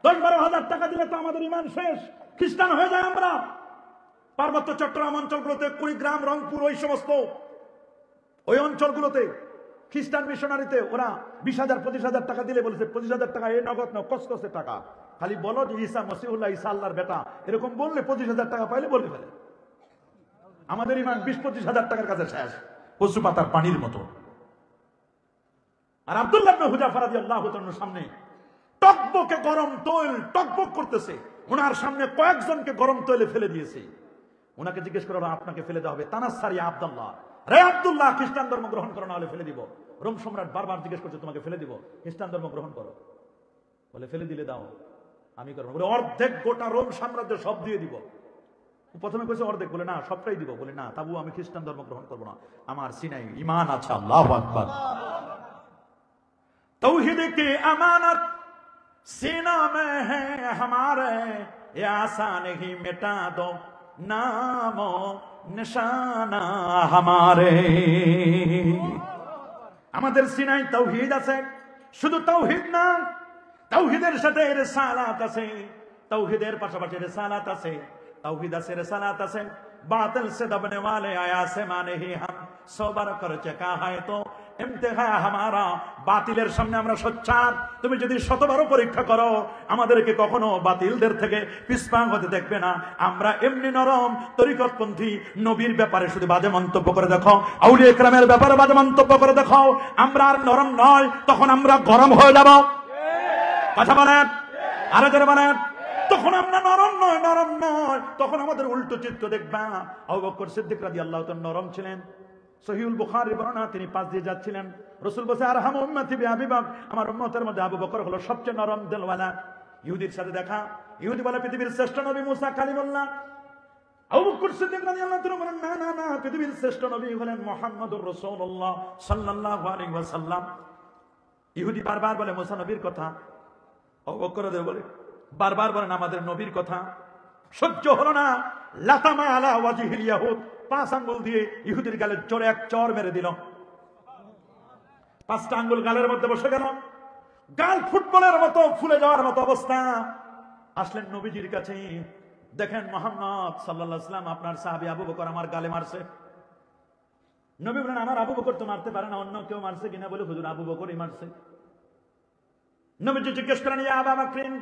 10-12 হাজার টাকা দিলে তো আমাদের ঈমান শেষ, খ্রিস্টান হয়ে যায় আমরা। পার্বত্য চট্টগ্রাম অঞ্চলগুলোতে, কুড়িগ্রাম, রংপুর, ওই সমস্ত ওই অঞ্চলগুলোতে খ্রিস্টান মিশনারিতে ওরা 20,000-25,000 টাকা দিলে বলেছে 25,000 টাকা এই নগদ না, কসকসে টাকা। খালি বলো যে ঈসা মসিহুল্লাহ, ঈসা আল্লাহর বেটা, এরকম বললে 25,000 টাকা পাইলে বলে ফেলে। আমাদের ঈমান 20-25 হাজার টাকার কাছে শেষ, কচু পাতার পানির মতো। আর আব্দুল্লাহ ইবনে হুযাফা রাদিয়াল্লাহু তাআলার সামনে টকবকে গরম তৈল টকবক করতেছে, ওনার সামনে কয়েকজনকে গরম তৈলে ফেলে দিয়েছে। ওনাকে জিজ্ঞেস করা হলো আপনাকে ফেলে দেওয়া হবে, তানাসসার ইয়া আব্দুল্লাহ, রে আব্দুল্লাহ খ্রিস্টান ধর্ম গ্রহণ করো না হলে ফেলে দিব। রোম সম্রাট বারবার জিজ্ঞেস করছে তোমাকে ফেলে দিব, খ্রিস্টান ধর্ম গ্রহণ করো। বলে ফেলে দিলে দাও, আমি করবো। বলে অর্ধেক গোটা রোম সাম্রাজ্য সব দিয়ে দিব। প্রথমে কইছে অর্ধেক, বলে না সবটাই দিব। বলে না, তাবু আমি খ্রিস্টান ধর্ম গ্রহণ করবো না, আমার সিনাই ঈমান আছে। আল্লাহু আকবার। तौहीद की अमानत सीना में है हमारे, ये आसा नहीं मिटा दो नामो निशाना हमारे। আমাদের সিনায় তাওহীদ আছে, শুধু তাওহীদ না, তাওহীদের সাথে রিসালাত আছে, তাওহীদের পাশাপাশি রিসালাত আছে, তাওহীদ আছে, রিসালাত আছে। बातिल से दबने वाले आया से माने ही हम सोबर कर चका है तो ইমতিহা হামারা। বাতিলের সামনে আমরা সোচ্চার। তুমি যদি শতবারও পরীক্ষা করো আমাদেরকে কখনো বাতিলদের থেকে পিছপা হতে দেখবে না। আমরা এমনি নরম, তরিকতপন্থী। নবীর ব্যাপারে শুধু বাজে মন্তব্য করে দেখো, আউলিয়া ইকরামের ব্যাপারে বাজে মন্তব্য করে দেখো, আমরা আর নরম নয়, তখন আমরা গরম হয়ে যাব। কথা বলেন, আরো জোরে বলেন। তখন আমরা নরম নয়, নরম নয়, তখন আমাদের উল্টো চিত্র দেখবা। আবু বকর সিদ্দিক রাদিয়াল্লাহু তাআলা নরম ছিলেন। সহিহুল বুখারী বর্ণনা, তিনি পাশ দিয়ে যাচ্ছিলেন, রাসূল বলেছে আরহামু উম্মতি বিআবি বকর, আমার উম্মতের মধ্যে আবু বকর হলো সবচেয়ে নরম দিলওয়ালা। ইহুদির সাথে দেখা, ইহুদি বলে পৃথিবীর শ্রেষ্ঠ নবী মুসা কালিমুল্লাহ। আবু বকর সিদ্দিক রাদিয়াল্লাহু তাআলা বলেন না না না, পৃথিবীর শ্রেষ্ঠ নবী হলেন মুহাম্মদুর রাসূলুল্লাহ সাল্লাল্লাহু আলাইহি ওয়াসাল্লাম। ইহুদি বারবার বলে মুসা নবীর কথা, আবু বকর বলে বারবার বলেন আমাদের নবীর কথা। সহ্য হলো না, লাতামা আলা ওয়াজহিল ইয়াহুদ, 5 আঙ্গুল দিয়ে ইহুদির গালে জোরে এক চর মেরে দিল। 5টা আঙ্গুল গালের মধ্যে বসে গেল, গাল ফুটবলের মতো ফুলে যাওয়ার মতো অবস্থা। আসলেন নবীজির কাছে, দেখেন মুহাম্মদ সাল্লাল্লাহু আলাইহি ওয়াসাল্লাম আপনার সাহাবী আবু বকর আমার গালে মারছে। নবী বলেন আমার আবু বকর তো মারতে পারে না, অন্য কেউ মারছে কিনা? বলে হুজুর আবু বকরই মারছে। নবীজি জিজ্ঞেস করেন ইয়া আবা বকরিন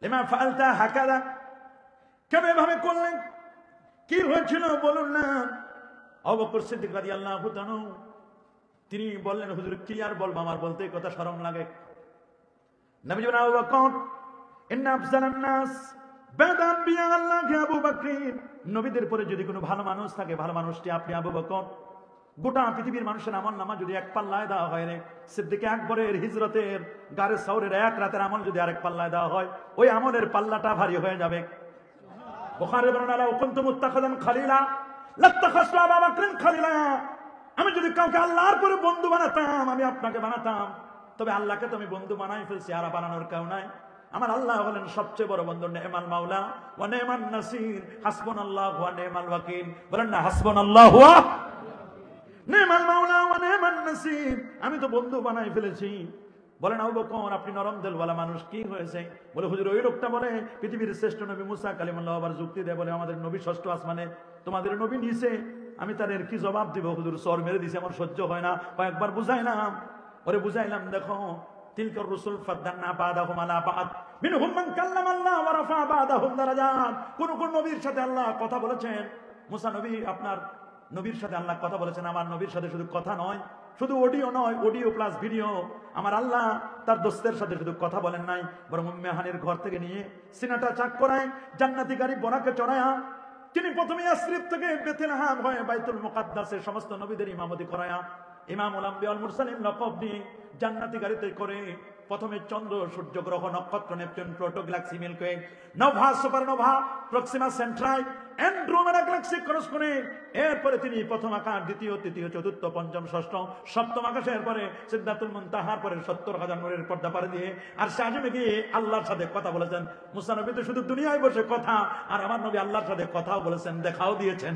লিমা ফাআলতা হাকাদা, কেন এভাবে করলেন, কি হয়েছিল বলুন না। আবু বকর সিদ্দিক রাদিয়াল্লাহু তাআলা তিনি বললেন হুজুর কি আর বলবো, আমার বলতে কথা শরম লাগে। নবী বলেন আবু বকর ইন্না আফজালান নাস বাদা আম্বিয়া আল্লাহ আবু বকর, নবীদের পরে যদি কোনো ভালো মানুষ থাকে, ভালো মানুষটি আপনি আবু বকর। গোটা পৃথিবীর মানুষের আমল নামা যদি এক পাল্লায় দেওয়া হয় রে, সিদ্দিক আকবরের হিজরতের গারে সাউরের এক রাতের আমল যদি আরেক পাল্লায় দেওয়া হয়, ওই আমলের পাল্লাটা ভারী হয়ে যাবে। বুখারী বর্ণনা, লাউ কুনতু মুত্তাখিদান খালিলা লাত্তাখাযতু আবু বকরিন খালিলা, আমি যদি কাউকে আল্লাহর পরে বন্ধু বানাতাম, আমি আপনাকে বানাতাম। তবে আল্লাহকে তো আমি বন্ধু বানাই ফেলছি, আর বানানোর কেউ নাই। আমার আল্লাহ হলেন সবচেয়ে বড় বন্ধু, নেমাল মাওলা ওয়া নেমান নাসির, হাসবুনাল্লাহু ওয়া নেমাল ওয়াকিল। বলেন না হাসবুনাল্লাহু ওয়া নেমাল মাওলা ওয়া নেমান নাসির, আমি তো বন্ধু বানাই ফেলেছি। বলেন আবু বকর আপনি নরম দিলওয়ালা মানুষ, কি হয়েছে? বলে হুজুর ওই লোকটা বলে পৃথিবীর শ্রেষ্ঠ নবী মুসা কালিমুল্লাহ, আবার যুক্তি দেয় বলে আমাদের নবী ষষ্ঠ আসমানে, তোমাদের নবী নিচে। আমি তাদের কি জবাব দিব? হুজুর চর মেরে দিছে, আমার সহ্য হয় না। কয়েকবার বুঝাইলাম, ওরে বুঝাইলাম দেখো তিলকার রাসূল ফাদদানা বাদাহুম আলা বাদ মিনহুম মান কাল্লামাল্লাহ ওয়া রাফা বাদাহুম দারাজাত। কোন কোন নবীর সাথে আল্লাহ কথা বলেছেন। মুসা নবী আপনার নবীর সাথে আল্লাহ কথা বলেছেন, আমার নবীর সাথে শুধু কথা নয়, শুধু অডিও নয়, অডিও প্লাস ভিডিও। আমার আল্লাহ তার দোস্তের সাথে শুধু কথা বলেন নাই, বরং উম্মেহানির ঘর থেকে নিয়ে সিনাটা চাক করায়, জান্নাতি গাড়ি বরাকে চড়ায়া তিনি প্রথমে ইয়াসরিব থেকে বেথলেহেম হয়ে বাইতুল মুকাদ্দাসে সমস্ত নবীদের ইমামতি করায়া ইমামুল আম্বিয়া ওয়াল মুরসালিন লকব দিয়ে জান্নাতি গাড়িতে করে প্রথমে চন্দ্র, সূর্য, গ্রহ, নক্ষত্র, Neptune, Pluto, galaxy, Milky Way, nova, supernova, Proxima Centauri Andromeda galaxy cross করে এরপরে তিনি প্রথম আকাশ, দ্বিতীয়, তৃতীয়, চতুর্থ, পঞ্চম, ষষ্ঠ, সপ্তম আকাশের পরে সিদ্ধাতুল মুনতাহার পরে 70,000 নূরের পর্দা পাড়ি দিয়ে আর আযমে গিয়ে আল্লাহর সাথে কথা বলেছেন। মুসা নবী তো শুধু দুনিয়ায় বসে কথা, আর আমার নবী আল্লাহর সাথে কথাও বলেছেন, দেখাও দিয়েছেন।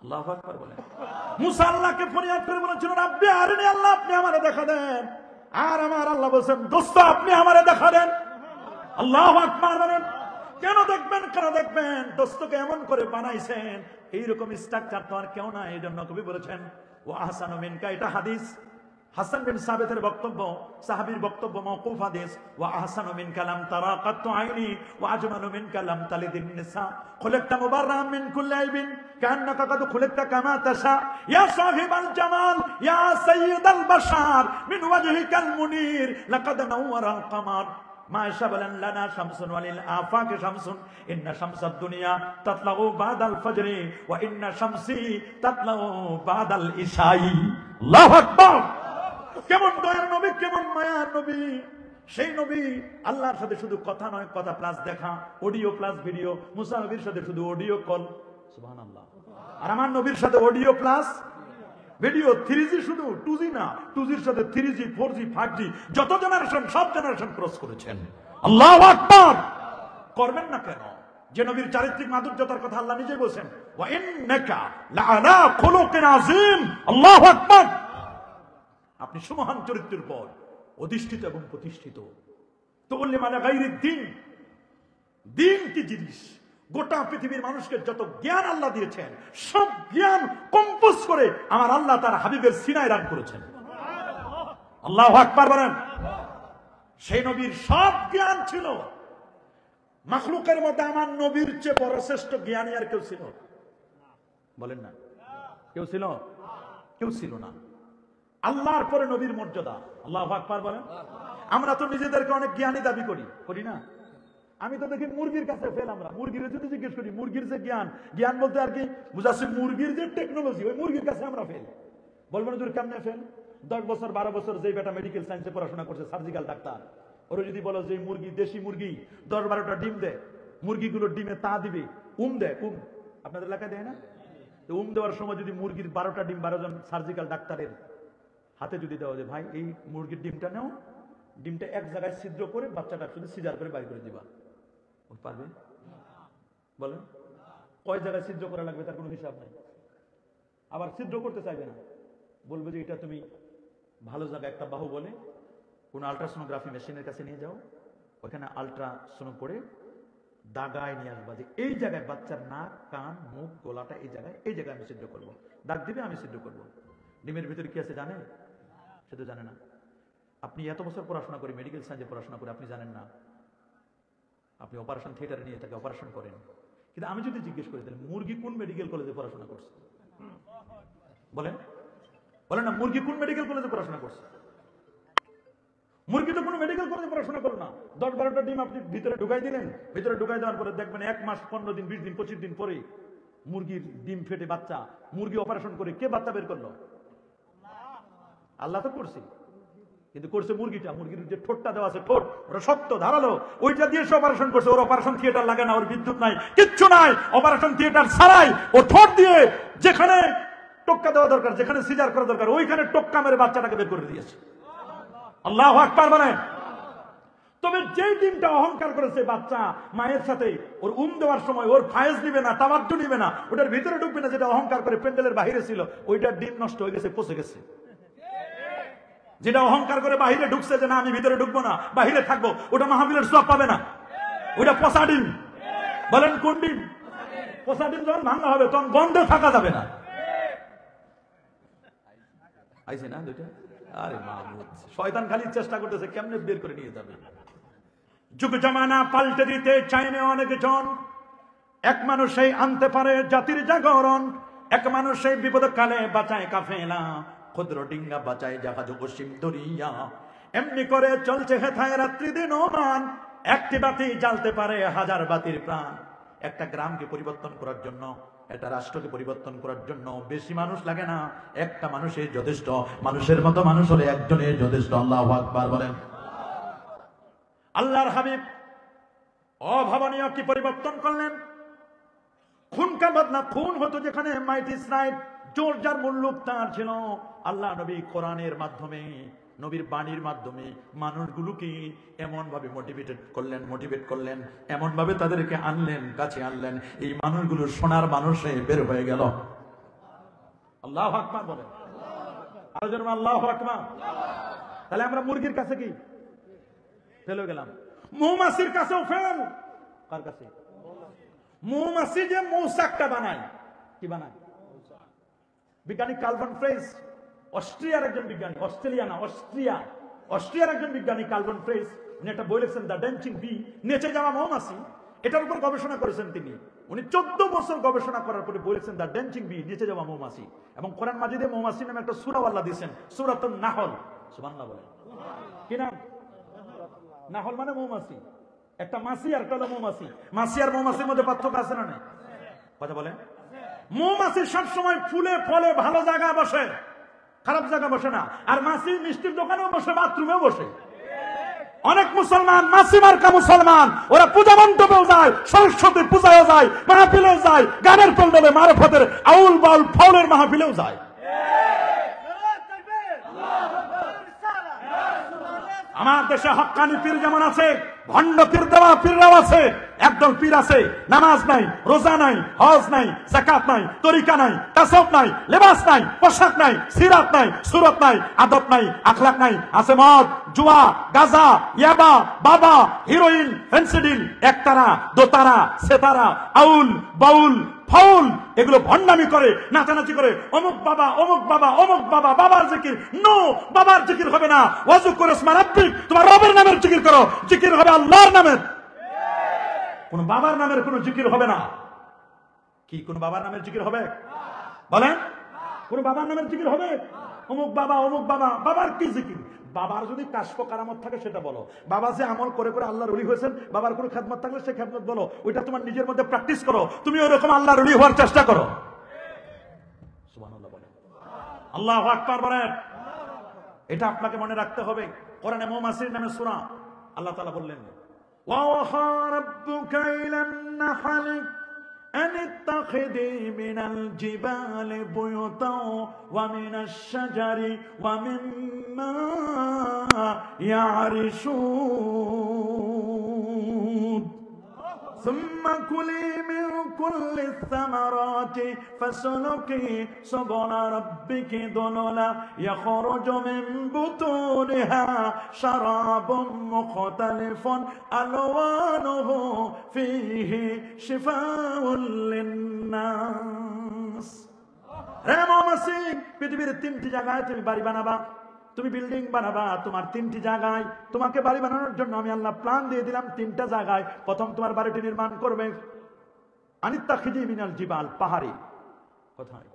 আল্লাহু আকবার বলেন। মুসা আল্লাহকে ফরিয়াদ করে বলেছিল, রাব্বি আরিনি, আল্লাহ আপনি আমারে দেখা দেন। আর আমার আল্লাহ বলেছেন, দোস্ত আপনি আমারে দেখা দেন। আল্লাহু আকবার বলেন। কেন দেখবেন, কেন দেখবেন? দোস্তকে এমন করে বানাইছেন, এইরকম স্ট্রাকচার তো আর কেউ না। এই জন্য কবি বলেছেন ও আহসানু মিনকা, এটা হাদিস, হাসান বিন সাবিতের বক্তব্য, সাহাবীর বক্তব্য, মাওকুফ হাদিস। ওয়া আহসানু মিনকা লাম তারা কাত্তু আইনি ওয়া আজমালু মিনকা লাম তালিদিন নিসা খুলিকতা মুবাররাম মিন কুল্লি আইবিন কান্নাকা কাদ খুলিকতা কামা তাশা ইয়া সাহিবাল জামাল ইয়া সাইয়্যিদাল বাশার মিন ওয়াজহিকাল মুনির লাকাদ নাওয়ারাল কামার। মায়েশা বলেন, লানা শামসুন ওয়ালিল আফাকে শামসুন, ইন্না শামসাদ দুনিয়া তাতলাউ বাদাল ফজরি ওয়া ইন্না শামসি তাতলাউ বাদাল ইশাই। আল্লাহু আকবার। কেমন দয়ার নবী, কেমন মায়ার নবী! সেই নবী আল্লাহর সাথে শুধু কথা নয়, কথা প্লাস দেখা, অডিও প্লাস ভিডিও। মুসা নবীর সাথে শুধু অডিও কল, সুবহানাল্লাহ। আর আমার নবীর সাথে অডিও প্লাস ভিডিও, 3G শুধু, 2G না, 2Gর সাথে 3G, 4G, 5G, যত জেনারেশন সব জেনারেশন ক্রস করেছেন। আল্লাহু আকবার। করবেন না কেন? যে নবীর চারিত্রিক মাধুর্যতার কথা আল্লাহ নিজেই বলেছেন, ওয়া ইন্নাকা লাআলা খুলুকিন আযীম। আল্লাহু আকবার। আপনি সুমহান চরিত্রের পর অধিষ্ঠিত এবং প্রতিষ্ঠিত। তো বললে মানে গায়রিদ দ্বীন, দ্বীন কি জিনিস? গোটা পৃথিবীর মানুষকে যত জ্ঞান আল্লাহ দিয়েছেন, সব জ্ঞান কম্পোজ করে আমার আল্লাহ তার হাবিবের সিনায় দান করেছেন। আল্লাহু আকবার বলেন। সেই নবীর সব জ্ঞান ছিল। মাখলুকের মধ্যে আমার নবীর চেয়ে বড় শ্রেষ্ঠ জ্ঞানী আর কেউ ছিল? বলেন না, কেউ ছিল? কেউ ছিল না। আল্লাহর পরে নবীর মর্যাদা। আল্লাহু আকবার বলেন। আমরা তো নিজেদেরকে অনেক জ্ঞানী দাবি করি, করি না? আমি তো দেখি মুরগির কাছে ফেল। আমরা মুরগির যদি জিজ্ঞেস করি, মুরগির যে জ্ঞান, জ্ঞান বলতে আর কি বুঝাচ্ছি, মুরগির যে টেকনোলজি, ওই মুরগির কাছে আমরা ফেল। বলবেন দূর কেমনে ফেল? 10 বছর 12 বছর যে বেটা মেডিকেল সায়েন্সে পড়াশোনা করছে, সার্জিক্যাল ডাক্তার, ওরা যদি বলো যে মুরগি, দেশি মুরগি 10-12টা ডিম দেয়, মুরগিগুলোর ডিমে তা দিবে, দেয়, আপনাদের এলাকায় দেয় না? তো দেওয়ার সময় যদি মুরগির 12টা ডিম 12 জন সার্জিক্যাল ডাক্তারের হাতে যদি দেওয়া যায়, ভাই এই মুরগির ডিমটা নাও, ডিমটা এক জায়গায় ছিদ্র করে বাচ্চাটা শুধু সিজার করে বাইর করে দিবা, পারবে? বলেন, কয় জায়গায় ছিদ্র করা লাগবে তার কোনো হিসাব নাই। আবার ছিদ্র করতে চাইবে না, বলবে যে এটা তুমি ভালো জায়গায় একটা বাহু বলে কোন আলট্রাসোনোগ্রাফি মেশিনের কাছে নিয়ে যাও, ওখানে আলট্রাসোনো করে দাগায় নিয়ে আসবা যে এই জায়গায় বাচ্চার নাক, কান, মুখ, গলাটা এই জায়গায় আমি ছিদ্র করবো। দাগ দিবে, আমি ছিদ্র করবো। ডিমের ভিতরে কি আছে জানে? সে তো জানে না। আপনি এত বছর পড়াশোনা করে, মেডিকেল সায়েন্সে পড়াশোনা করে, আপনি জানেন না? আপনি অপারেশন থিয়েটারে নিয়ে তাকে অপারেশন করেন। কিন্তু আমি যদি জিজ্ঞেস করি, তাহলে মুরগি কোন মেডিকেল কলেজে পড়াশোনা করছে? বলেন, বলেন না, মুরগি কোন মেডিকেল কলেজে পড়াশোনা করছে? মুরগি তো কোনো মেডিকেল কলেজে পড়াশোনা করো না। 10-12টা ডিম আপনি ভিতরে ঢুকাই দিলেন, ভিতরে ঢুকাই দেওয়ার পরে দেখবেন 1 মাস, 15 দিন, 20 দিন, 25 দিন পরে মুরগির ডিম ফেটে বাচ্চা। মুরগি অপারেশন করে কে বাচ্চা বের করলো? আল্লাহ তো করছে, কিন্তু করছে মুরগিটা। মুরগির যে ঠোঁটটা দেওয়া আছে, ঠোঁট ওরা শক্ত ধারালো, ওইটা দিয়ে সে অপারেশন করছে। ওর অপারেশন থিয়েটার লাগে না, ওর বিদ্যুৎ নাই, কিচ্ছু নাই। অপারেশন থিয়েটার ছাড়াই ও ঠোঁট দিয়ে যেখানে টোক্কা দেওয়া দরকার, যেখানে সিজার করা দরকার, ওইখানে টোক্কা মেরে বাচ্চাটাকে বের করে দিয়েছে। আল্লাহু আকবার বলেন। তবে যেই ডিমটা অহংকার করেছে বাচ্চা মায়ের সাথে, ওর দেওয়ার সময় ওর ফায়েজ নিবে না, তামাজ্জু নিবে না, ওটার ভিতরে ঢুকবে না, যেটা অহংকার করে প্যান্ডেলের বাহিরে ছিল, ওইটার ডিম নষ্ট হয়ে গেছে, পচে গেছে। যেটা অহংকার করে বাহিরে ঢুকছে যে না আমি ভিতরে ঢুকবো না, বাহিরে থাকবো, ওটা মাহফিলের সওয়াব পাবে না, ওটা পচা ডিম। বলেন কোন ডিম? পচা ডিম যখন ভাঙা হবে তখন গন্ধে থাকা যাবে না। আইছে না দুইটা? আরে মাহমুদ, শয়তান খালি চেষ্টা করতেছে কেমনে বের করে নিয়ে যাবে। যুগ জামানা পাল্টে দিতে চাইনে অনেক জন, এক মানুষই আনতে পারে জাতির জাগরণ, এক মানুষই বিপদ কালে বাঁচায় কাফেলা, ক্ষুদ্র ডিঙ্গা বাঁচায় জাহাজ অসীম দরিয়া। এমনি করে চলছে হেথায় রাত্রি দিন ওমান, একটি বাতি জ্বালতে পারে 1000 বাতির প্রাণ। একটা গ্রামকে পরিবর্তন করার জন্য, একটা রাষ্ট্রকে পরিবর্তন করার জন্য বেশি মানুষ লাগে না, একটা মানুষই যথেষ্ট। মানুষের মতো মানুষ হলে একজনের যথেষ্ট। আল্লাহু আকবার বলেন। আল্লাহর হাবিব অভাবনীয় কি পরিবর্তন করলেন? খুন কা বদলা খুন হতো যেখানে, মাইট ইজ রাইট, জোর যার মুল্লুক তার ছিল। আল্লাহ নবী কোরআনের মাধ্যমে, নবীর বাণীর মাধ্যমে মানুষগুলোকে এমন ভাবে মোটিভেট করলেন, এমন ভাবে তাদেরকে আনলেন, কাছে আনলেন, এই মানুষগুলো সোনার মানুষে বের হয়ে গেল। আল্লাহু আকবার বলেন, আলোচনা আল্লাহু আকবার। তাহলে আমরা মুরগির কাছে কি ফেলে গেলাম, মৌমাছির কাছেও ফেল। কার কাছে? মৌমাছি যে মৌচাকটা বানায়, কি বানায়? বিজ্ঞানী কার্বন ফ্রেস, অস্ট্রিয়ার একজন বিজ্ঞানী, অস্ট্রেলিয়া না, অস্ট্রিয়ার একজন বিজ্ঞানী কার্বন ফ্রেস, উনি একটা বই লিখছেন দ্য ড্যান্সিং বি, নেচে যাওয়া মৌমাছি। এটার উপর গবেষণা করেছেন তিনি। উনি 14 বছর গবেষণা করার পরে বলেছেন দ্য ড্যান্সিং বি, নেচে যাওয়া মৌমাছি। এবং কোরআন মাজিদে মৌমাছি নামে একটা সূরা আল্লাহ দিয়েছেন, সূরাতুন নাহল। সুবহানাল্লাহ বলেন। কি নাম? নাহল মানে মৌমাছি। একটা মাছি আর একটা হলো মৌমাছি। মাছি আর মৌমাছির মধ্যে পার্থক্য আছে না নাই? কথা বলেন। মৌমাছি সবসময় ফুলে ফলে ভালো জায়গা বসে, খারাপ জায়গা বসে না। আর মাছি মিষ্টির দোকানেও বসে, বাথরুমেও বসে। অনেক মুসলমান মাছি মার্কা মুসলমান, ওরা পূজা মণ্ডপেও যায়, সরস্বতী পূজায়ও যায়, মাহফিলেও যায়, গানের প্যান্ডেলে মারফতের আউল বাউল ফাউলের মাহফিলেও যায়। আমার দেশে হক্কানি পীর যেমন আছে, ভণ্ড পীর দেওয়া পীররাও আছে। একদল পীর আছে, নামাজ নাই, রোজা নাই, হজ নাই, যাকাত নাই, তরিকা নাই, তাসাউফ নাই, লেবাস নাই, পোশাক নাই, সিরাত নাই, সুরত নাই, আদব নাই, আখলাক নাই, আছে মদ, জুয়া, গাঁজা, ইয়াবা, বাবা, হিরোইন, ফেন্সিডিল, একতারা, দোতারা, সেতারা, আউল বাউল ফাউল, এগুলো ভণ্ডামি করে, নাচানাচি করে। অমুক বাবা, অমুক বাবা, অমুক বাবা, বাবার জিকির। নো, বাবার জিকির হবে না। ওয়াজু করে রাব্বিক, তোমার রবের নামের জিকির করো, জিকির হবে আল্লাহর নামের। কোন বাবার নামের কোন জিকির হবে না। কি কোন বাবার নামের জিকির হবে? বলেন, কোন বাবার নামের জিকির হবে? অমুক বাবা, অমুক বাবা, বাবার কি জিকির? বাবার যদি কাশফ কারামত থাকে সেটা বলো। বাবা যে আমল করে করে আল্লাহর ওলি হয়েছেন, বাবার কোনো খেদমত থাকলে সে খেদমত বলো। ওইটা তোমার নিজের মধ্যে প্র্যাকটিস করো, তুমি ওইরকম আল্লাহর ওলি হওয়ার চেষ্টা করো। সুবহানাল্লাহ বলেন, আল্লাহু আকবার বলেন। এটা আপনাকে মনে রাখতে হবে। কোরআনে মৌমাছির নামে সূরা, আল্লাহ তাআলা বললেন, ওয়াওহা রাব্বুকা ইলান নাহলি أن اتخذي من الجبال بيوتا ومن الشجر ومما يعرشون ثم كلي من كل الثمرات فاسلكي سبل ربك ذللا يخرج من بطونها شراب مختلف ألوانه فيه شفاء للناس। রে মৌমাছি, পৃথিবীর 3টি জায়গায় তুমি বাড়ি বানাবা, তুমি বিল্ডিং বানাবা। তোমার 3টি জায়গায়, তোমাকে বাড়ি বানানোর জন্য আমি আল্লাহ প্ল্যান দিয়ে দিলাম। 3টা জায়গায় প্রথম তোমার বাড়িটি নির্মাণ করবে আনিত্তাখিজি মিনাল জিবাল, পাহাড়ে। কোথায়?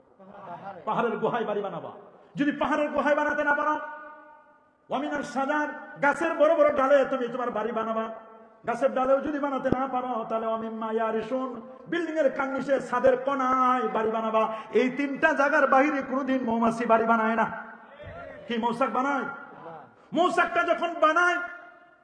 পাহাড়ের গুহায় বাড়ি বানাবা। যদি পাহাড়ের গুহায় বানাতে না পারো, ওয়ামিনাল শাজার, গাছের বড় বড় ডালে তুমি তোমার বাড়ি বানাবা। গাছের ডালেও যদি বানাতে না পারো, তাহলে ওয়ামিম্মা ইয়ারিশুন, বিল্ডিং এর কার্নিশে, ছাদের কোণায় বাড়ি বানাবা। এই 3টা জায়গার বাইরে কোনোদিন মৌমাছি বাড়ি বানায় না। কি মৌচাক বানায়? মৌচাকটা যখন বানায়,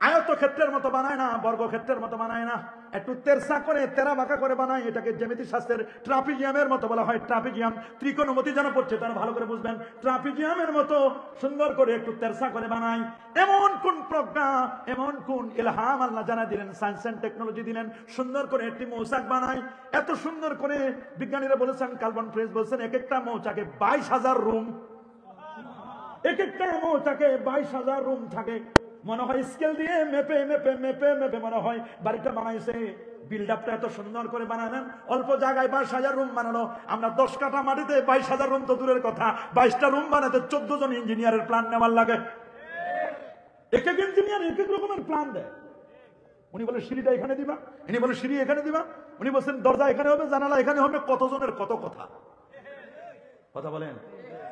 আয়ত ক্ষেত্রের মতো বানায় না, বর্গক্ষেত্রের মতো বানায় না, একটু তেরসা করে, তেরা বাঁকা করে বানায়। এটাকে জ্যামিতি শাস্ত্রের ট্রাপিজিয়ামের মতো বলা হয়। ট্রাপিজিয়াম, ত্রিকোণমতি যেন পড়ছে তারা ভালো করে বুঝবেন। ট্রাপিজিয়ামের মতো সুন্দর করে একটু তেরসা করে বানায়। এমন কোন প্রজ্ঞা, এমন কোন ইলহাম আল্লাহ জানা দিলেন, সায়েন্স এন্ড টেকনোলজি দিলেন, সুন্দর করে একটি মৌচাক বানায়। এত সুন্দর করে বিজ্ঞানীরা বলেছেন, কার্বন ফ্রেস বলছেন, এক একটা মৌচাকে 22,000 রুম। এক একটা মৌচাকে 22,000 রুম থাকে। মনে হয় স্কেল দিয়ে মেপে মেপে মেপে মেপে মনে হয় বাড়িটা বানাইছে। বিল্ড আপটা এত সুন্দর করে বানালেন, অল্প জায়গায় 22,000 রুম বানানো। আমরা 10 কাঠা মাটিতে 22,000 রুম তো দূরের কথা, 22টা রুম বানাতে 14 জন ইঞ্জিনিয়ারের প্ল্যান নেওয়ার লাগে। এক এক ইঞ্জিনিয়ার এক এক রকমের প্ল্যান দেয়। উনি বলে সিঁড়িটা এখানে দিবা, ইনি বলে সিঁড়ি এখানে দিবা, উনি বলছেন দরজা এখানে হবে, জানালা এখানে হবে। কতজনের কত কথা। কথা বলেন।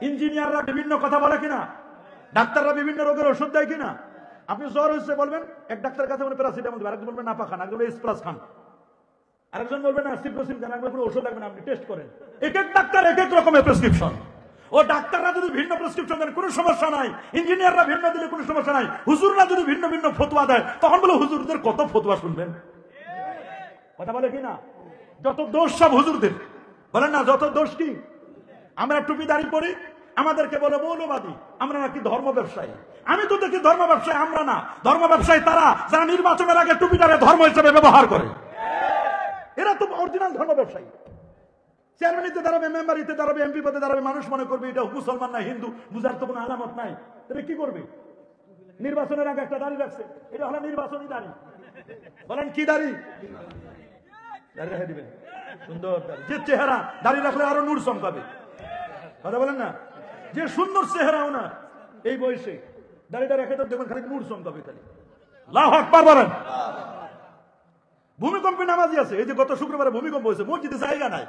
ইঞ্জিনিয়াররা বিভিন্ন কথা বলে কিনা? ডাক্তাররা বিভিন্ন রোগের ওষুধ দেয় কিনা? আপনি জ্বর হচ্ছে বলবেন, এক ডাক্তারের কাছে প্যারাসিটামল দেবেন, আরেকজন বলবেন নাপা খান, আরেকজন এসপ্লাস খান, আরেকজন বলবেন সিপ্রোসিন খান, আরেকজন কোনো ওষুধ লাগবে না, আপনি টেস্ট করেন। এক এক ডাক্তার এক এক রকমের প্রেসক্রিপশন। ও ডাক্তাররা যদি ভিন্ন প্রেসক্রিপশন দেন কোনো সমস্যা নাই, ইঞ্জিনিয়াররা ভিন্ন দিলে কোনো সমস্যা নাই, হুজুররা যদি ভিন্ন ভিন্ন ফতোয়া দেয় তখন বলে হুজুরদের কত ফতোয়া শুনবেন। কথা বলে কিনা? যত দোষ সব হুজুরদের। বলেন না যত দোষ কি? আমরা টুপি দাড়ি পরি, আমাদেরকে বলে মৌলবাদী, আমরা নাকি ধর্ম ব্যবসায়ী। আমি তো দেখি ধর্ম ব্যবসায়ী আমরা না, ধর্ম ব্যবসায়ী তারা যারা নির্বাচনের আগে টুপিটারে ধর্ম হিসেবে ব্যবহার করে। এরা তো অরিজিনাল ধর্ম ব্যবসায়ী। চেয়ারম্যানিতে দাঁড়াবে, মেম্বারিতে দাঁড়াবে, এমপি পদে দাঁড়াবে, মানুষ মনে করবে এটা মুসলমান না হিন্দু, বুঝার তো কোনো আলামত নাই। তবে কি করবে? নির্বাচনের আগে একটা দাড়ি রাখছে, এটা হলো নির্বাচনী দাড়ি। বলেন কি দাড়ি? দাড়ি রেখে দিবেন, সুন্দর দাড়ি। যে চেহারা দাড়ি রাখলে আরো নূর চমকাবে। কথা বলেন না, যে সুন্দর চেহারা ওনার এই বয়সে দাড়িটা রেখে তো দেখবেন খালি নূর চমকাবে খালি। আল্লাহু আকবার বলেন। ভূমিকম্পে নামাজি আছে, এই যে গত শুক্রবারে ভূমিকম্প হয়েছে, মসজিদে জায়গা নাই,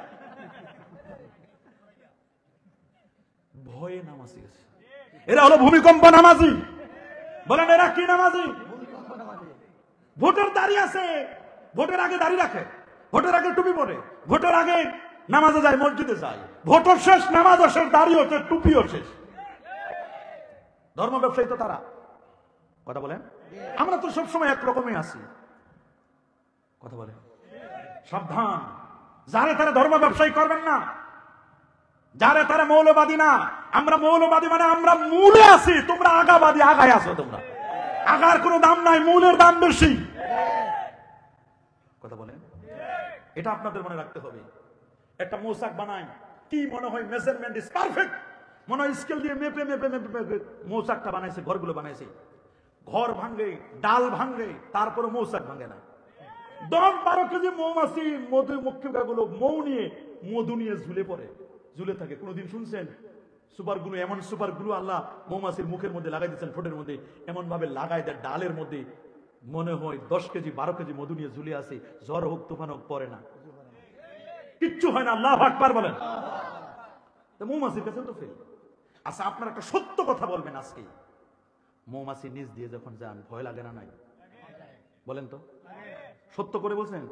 ভয়ে নামাজি আছে। এরা হলো ভূমিকম্প নামাজি। বলেন এরা কি নামাজি? ভোটের দাড়ি আছে, ভোটের আগে দাড়ি রাখে, ভোটের আগে টুপি পরে, ভোটের আগে নামাজে যায়, মসজিদে যায়, ভোটও শেষ, নামাজও শেষ, দাড়িও শেষ, টুপিও শেষ। ধর্ম ব্যবসায়ী তো তারা। কথা বলেন। আমরা তো সবসময় একরকমই আছি। কথা বলেন। সাবধান, যারা তারা ধর্ম ব্যবসায়ী করবেন না, যারা তারা মৌলবাদী না। আমরা মৌলবাদী মানে আমরা মূলে আছি, তোমরা আগাবাদী, আগায় আছো তোমরা। আগার কোনো দাম নাই, মূলের দাম বেশি। কথা বলেন। এটা আপনাদের মনে রাখতে হবে। একটা মৌচাক বানায়, কি মনে হয় মেজারমেন্ট ইজ পারফেক্ট, মনে হয় স্কেল দিয়ে মেপে মেপে মেপে মৌচাকটা বানাইছে, ঘরগুলো বানাইছে। ঘর ভাঙে, ডাল ভাঙে, তারপরে মৌচাক ভাঙে না। 10-12 কেজি মৌমাছি মধু মক্ষিকাগুলো মৌ নিয়ে মধু নিয়ে ঝুলে পড়ে, ঝুলে থাকে। কোনদিন শুনছেন সুপারগুলো? এমন সুপারগুলো আল্লাহ মৌমাছির মুখের মধ্যে লাগাই দিচ্ছেন, ঠোঁটের মধ্যে এমন ভাবে লাগাই দেয়, ডালের মধ্যে মনে হয় 10 কেজি 12 কেজি মধু নিয়ে ঝুলে আছে। ঝড় হোক তুফান হোক পড়ে না, কিচ্ছু হয় না। আল্লাহু আকবার বলেন। মৌমাছির কাছে তো ফেল। আচ্ছা, আপনার একটা সত্য কথা বলবেন আজকে, মৌমাছি নিজ দিয়ে যখন যান ভয় লাগে না? নাই? বলেন তো, সত্য করে বলছেন,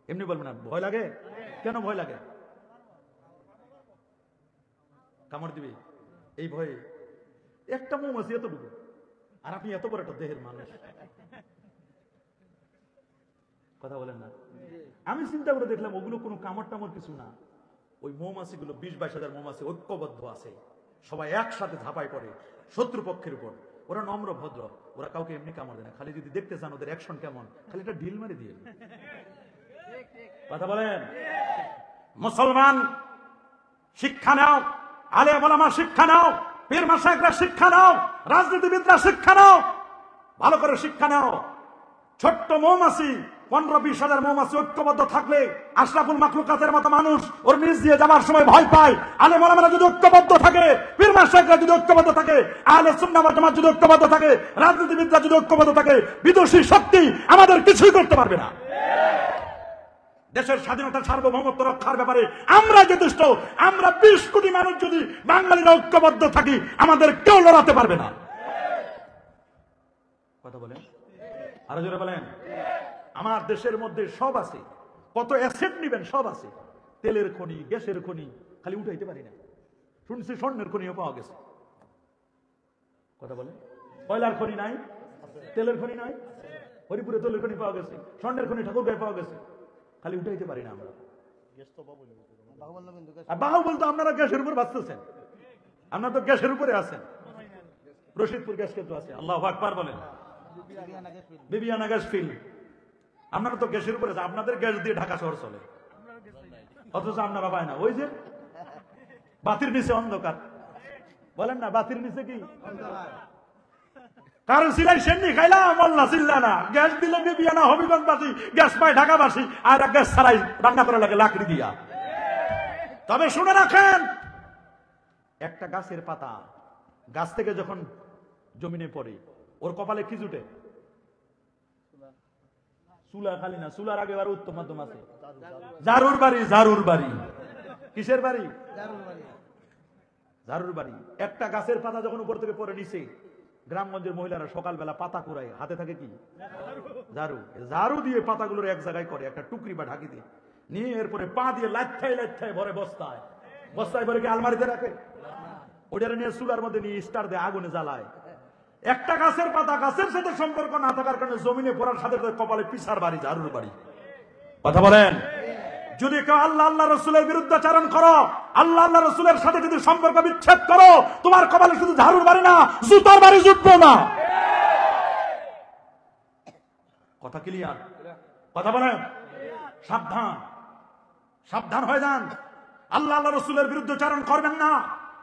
এমনি বলবেন না। ভয় লাগে কেন? ভয় লাগে কামড় দিবে এই ভয়ে। একটা মৌমাছি এতটুকু, আর আপনি এত বড় একটা দেহের মানুষ। কথা বলেন না। আমি চিন্তা করে দেখলাম ওগুলো কোনো কামড় টামড় কিছু না। ওই মৌমাছিগুলো 20-22 হাজার মৌমাছি ঐক্যবদ্ধ আছে, সবাই একসাথে ঝাঁপাই পড়ে শত্রুপক্ষের উপর। ওরা নম্র ভদ্র, ওরা কাউকে এমনি কামড় দেয় না। খালি যদি দেখতে চান ওদের অ্যাকশন কেমন, খালি একটা ঢিল মারি দিয়ে। কথা বলেন। মুসলমান শিক্ষা নাও, আলেম ওলামা শিক্ষা নাও, পীর মাশায়েখরা শিক্ষা নাও, রাজনীতিবিদরা শিক্ষা নাও, ভালো করে শিক্ষা নাও। ছোট্ট মৌমাছি 15-20 হাজার মৌমাছি ঐক্যবদ্ধ থাকলে আশরাফুল মাখলুকাতের মতো মানুষ ওর নিচ দিয়ে যাবার সময় ভয় পায়। আলেম ওলামারা যদি ঐক্যবদ্ধ থাকে, পীর মাশায়েখরা যদি ঐক্যবদ্ধ থাকে, আহলে সুন্নাহ ওয়াল জামাত যদি ঐক্যবদ্ধ থাকে, রাজনীতিবিদরা যদি ঐক্যবদ্ধ থাকে, বিদেশি শক্তি আমাদের কিছুই করতে পারবে না। দেশের স্বাধীনতা সার্বভৌমত্ব রক্ষার ব্যাপারে আমরা যথেষ্ট। আমরা 20 কোটি মানুষ যদি বাঙালিরা ঐক্যবদ্ধ থাকি, আমাদের কেউ লড়াতে পারবে না। কথা বলেন, আরো জোরে বলেন। আমার দেশের মধ্যে সব আছে, কত অ্যাসেট নিবেন সব আছে, তেলের খনি, গ্যাসের খনি, খালি উঠাইতে পারি না। শুনছি স্বর্ণের খনিও পাওয়া গেছে। কথা বলেন। কয়লার খনি নাই, তেলের খনি নাই, হরিপুরে তেলের খনি পাওয়া গেছে, স্বর্ণের খনি ঠাকুরগাঁয়ে পাওয়া গেছে, খালি উঠাইতে পারি না আমরা। বাহু বলতো আপনারা গ্যাসের উপর বাঁচতেছেন, আপনারা তো গ্যাসের উপরে আছেন। রশিদপুর গ্যাস কেন্দ্র আছে, আল্লাহু আকবার বলেন। বিবিয়ানা গ্যাস ফিল্ড, আপনারা তো গ্যাসের উপরে, আপনাদের গ্যাস দিয়ে ঢাকা শহর চলে, অথচ আপনারা পায় না। ওই যে বাতির নিচে অন্ধকার, বলেন না, বাতির নিচে কি কারণ সিলাই সেমনি খাইলাম মোল্লা চিল্লা না। গ্যাস দিলে বিবিয়ানা হবিগঞ্জবাসী, গ্যাস পায় ঢাকাবাসী, আর গ্যাস ছাড়াই রান্না করা লাগে লাকড়ি দিয়া। তবে শুনে রাখেন, একটা গাছের পাতা গাছ থেকে যখন জমিনে পড়ে, ওর কপালে কি জুটে? চুলা। খালি না, চুলার আগে আর উত্তম মাধ্যম আছে, জারুর বাড়ি। জারুর বাড়ি কিসের বাড়ি? জারুর বাড়ি। একটা গাছের পাতা যখন উপর থেকে পড়ে নিচে, গ্রামগঞ্জের মহিলারা সকালবেলা পাতা কুড়ায়, হাতে থাকে কি? ঝাড়ু। ঝাড়ু দিয়ে পাতাগুলোর এক জায়গায় করে, একটা টুকরি বা ঢাকি দিয়ে নিয়ে, এরপরে পা দিয়ে লাচ্ছায় লাচ্ছায় ভরে বস্তায়, বস্তায় ভরে কি আলমারিতে রাখে? ওটারে নিয়ে চুলার মধ্যে নিয়ে স্টার দিয়ে আগুনে জ্বালায়। একটা গাছের পাতা গাছের সাথে সম্পর্ক না থাকার কারণে জমিনে পড়ার সাথে সাথে কপালে পিছার বাড়ি, ঝাড়ুর বাড়ি। কথা বলেন। যদি কেউ আল্লাহ আল্লাহ রসুলের বিরুদ্ধাচারণ করো, আল্লাহ আল্লাহ রসুলের সাথে যদি সম্পর্ক বিচ্ছেদ করো, তোমার কপালে শুধু ঝাড়ুর বাড়ি না, জুতার বাড়ি জুটবে না। কথা ক্লিয়ার? কথা বলেন। সাবধান, সাবধান হয়ে যান। আল্লাহ আল্লাহ রসুলের বিরুদ্ধাচারণ করবেন না,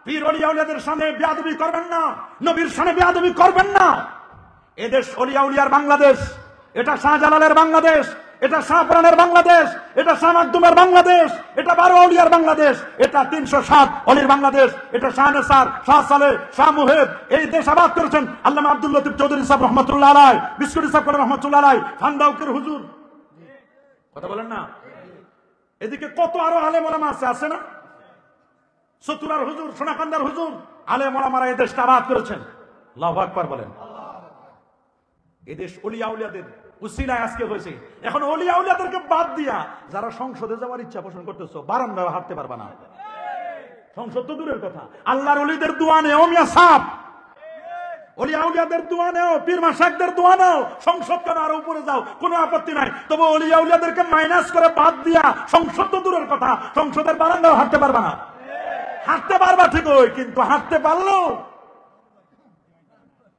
পীর ওলিয়া উলিয়াদের সামনে বেয়াদবি করবেন না, নবীর সামনে বেয়াদবি করবেন না। এদেশ ওলিয়া উলিয়ার বাংলাদেশ, এটা শাহজালালের বাংলাদেশ, এটা শাহপুরানের বাংলাদেশ, এটা শাহ মাকদুমের বাংলাদেশ, এটা 12 আউলিয়ার বাংলাদেশ, এটা 307 অলির বাংলাদেশ, এটা শাহ নেসার, শাহ সালেহ, শাহ মুহেব এই দেশ আবাদ করেছেন আল্লামা আব্দুল লতিফ চৌধুরী সাহেব রহমতুল্লাহ আলাইহি, বিস্কুটি সাহেব রহমতুল্লাহ আলাইহি, ফান্দাউকের হুজুর। কথা বলেন না। এদিকে কত আরো আলেম ওলামা আছে না? চতুরার হুজুর, সোনাকান্দার হুজুর, আলেম ওলামারা এই দেশটা আবাদ করেছেন। আল্লাহু আকবার বলেন। এদেশ ওলিয়া উলিয়াদের উসিলায় আজকে হয়েছে। এখন ওলিয়া উলিয়াদেরকে বাদ দিয়া যারা সংসদে যাওয়ার ইচ্ছা পোষণ করতেছো, বারান্দায় হাঁটতে পারবা না। সংসদ তো দূরের কথা, আল্লাহর ওলিদের দোয়া নেও মিয়া সাহেব, ওলিয়া উলিয়াদের দোয়া নেও, পীর মাশায়েখদের দোয়া নেও, সংসদ কেন আরো উপরে যাও, কোনো আপত্তি নাই। তবে ওলিয়া উলিয়াদেরকে মাইনাস করে বাদ দিয়া সংসদ তো দূরের কথা, সংসদের বারান্দায় হাঁটতে পারবা না। হাঁটতে পারবা ঠিকই, কিন্তু হাঁটতে পারলো।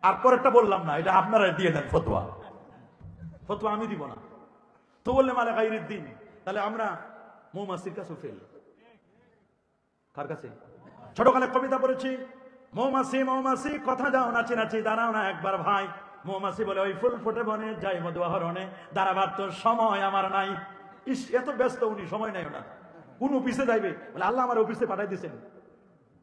আর পরেরটা বললাম না, এটা আপনারা দিয়ে দেন ফতোয়া, ফতোয়া আমি দিব না। তো বললে মালে গায়রির দিন, তাহলে আমরা মৌমাছির কাছে ফেল। কার কাছে? ছোটকালে কবিতা পড়েছি, মৌমাছি মৌমাছি কথা যাও নাচি নাচি দাঁড়াও না একবার ভাই। মৌমাছি বলে ওই ফুল ফুটে বনে যাই মধু আহরণে, দাঁড়াবার তো সময় আমার নাই। ইস, এত ব্যস্ত উনি, সময় নাই ওনার। কোন অফিসে যাইবে? বলে আল্লাহ আমার অফিসে পাঠাই দিয়েছেন,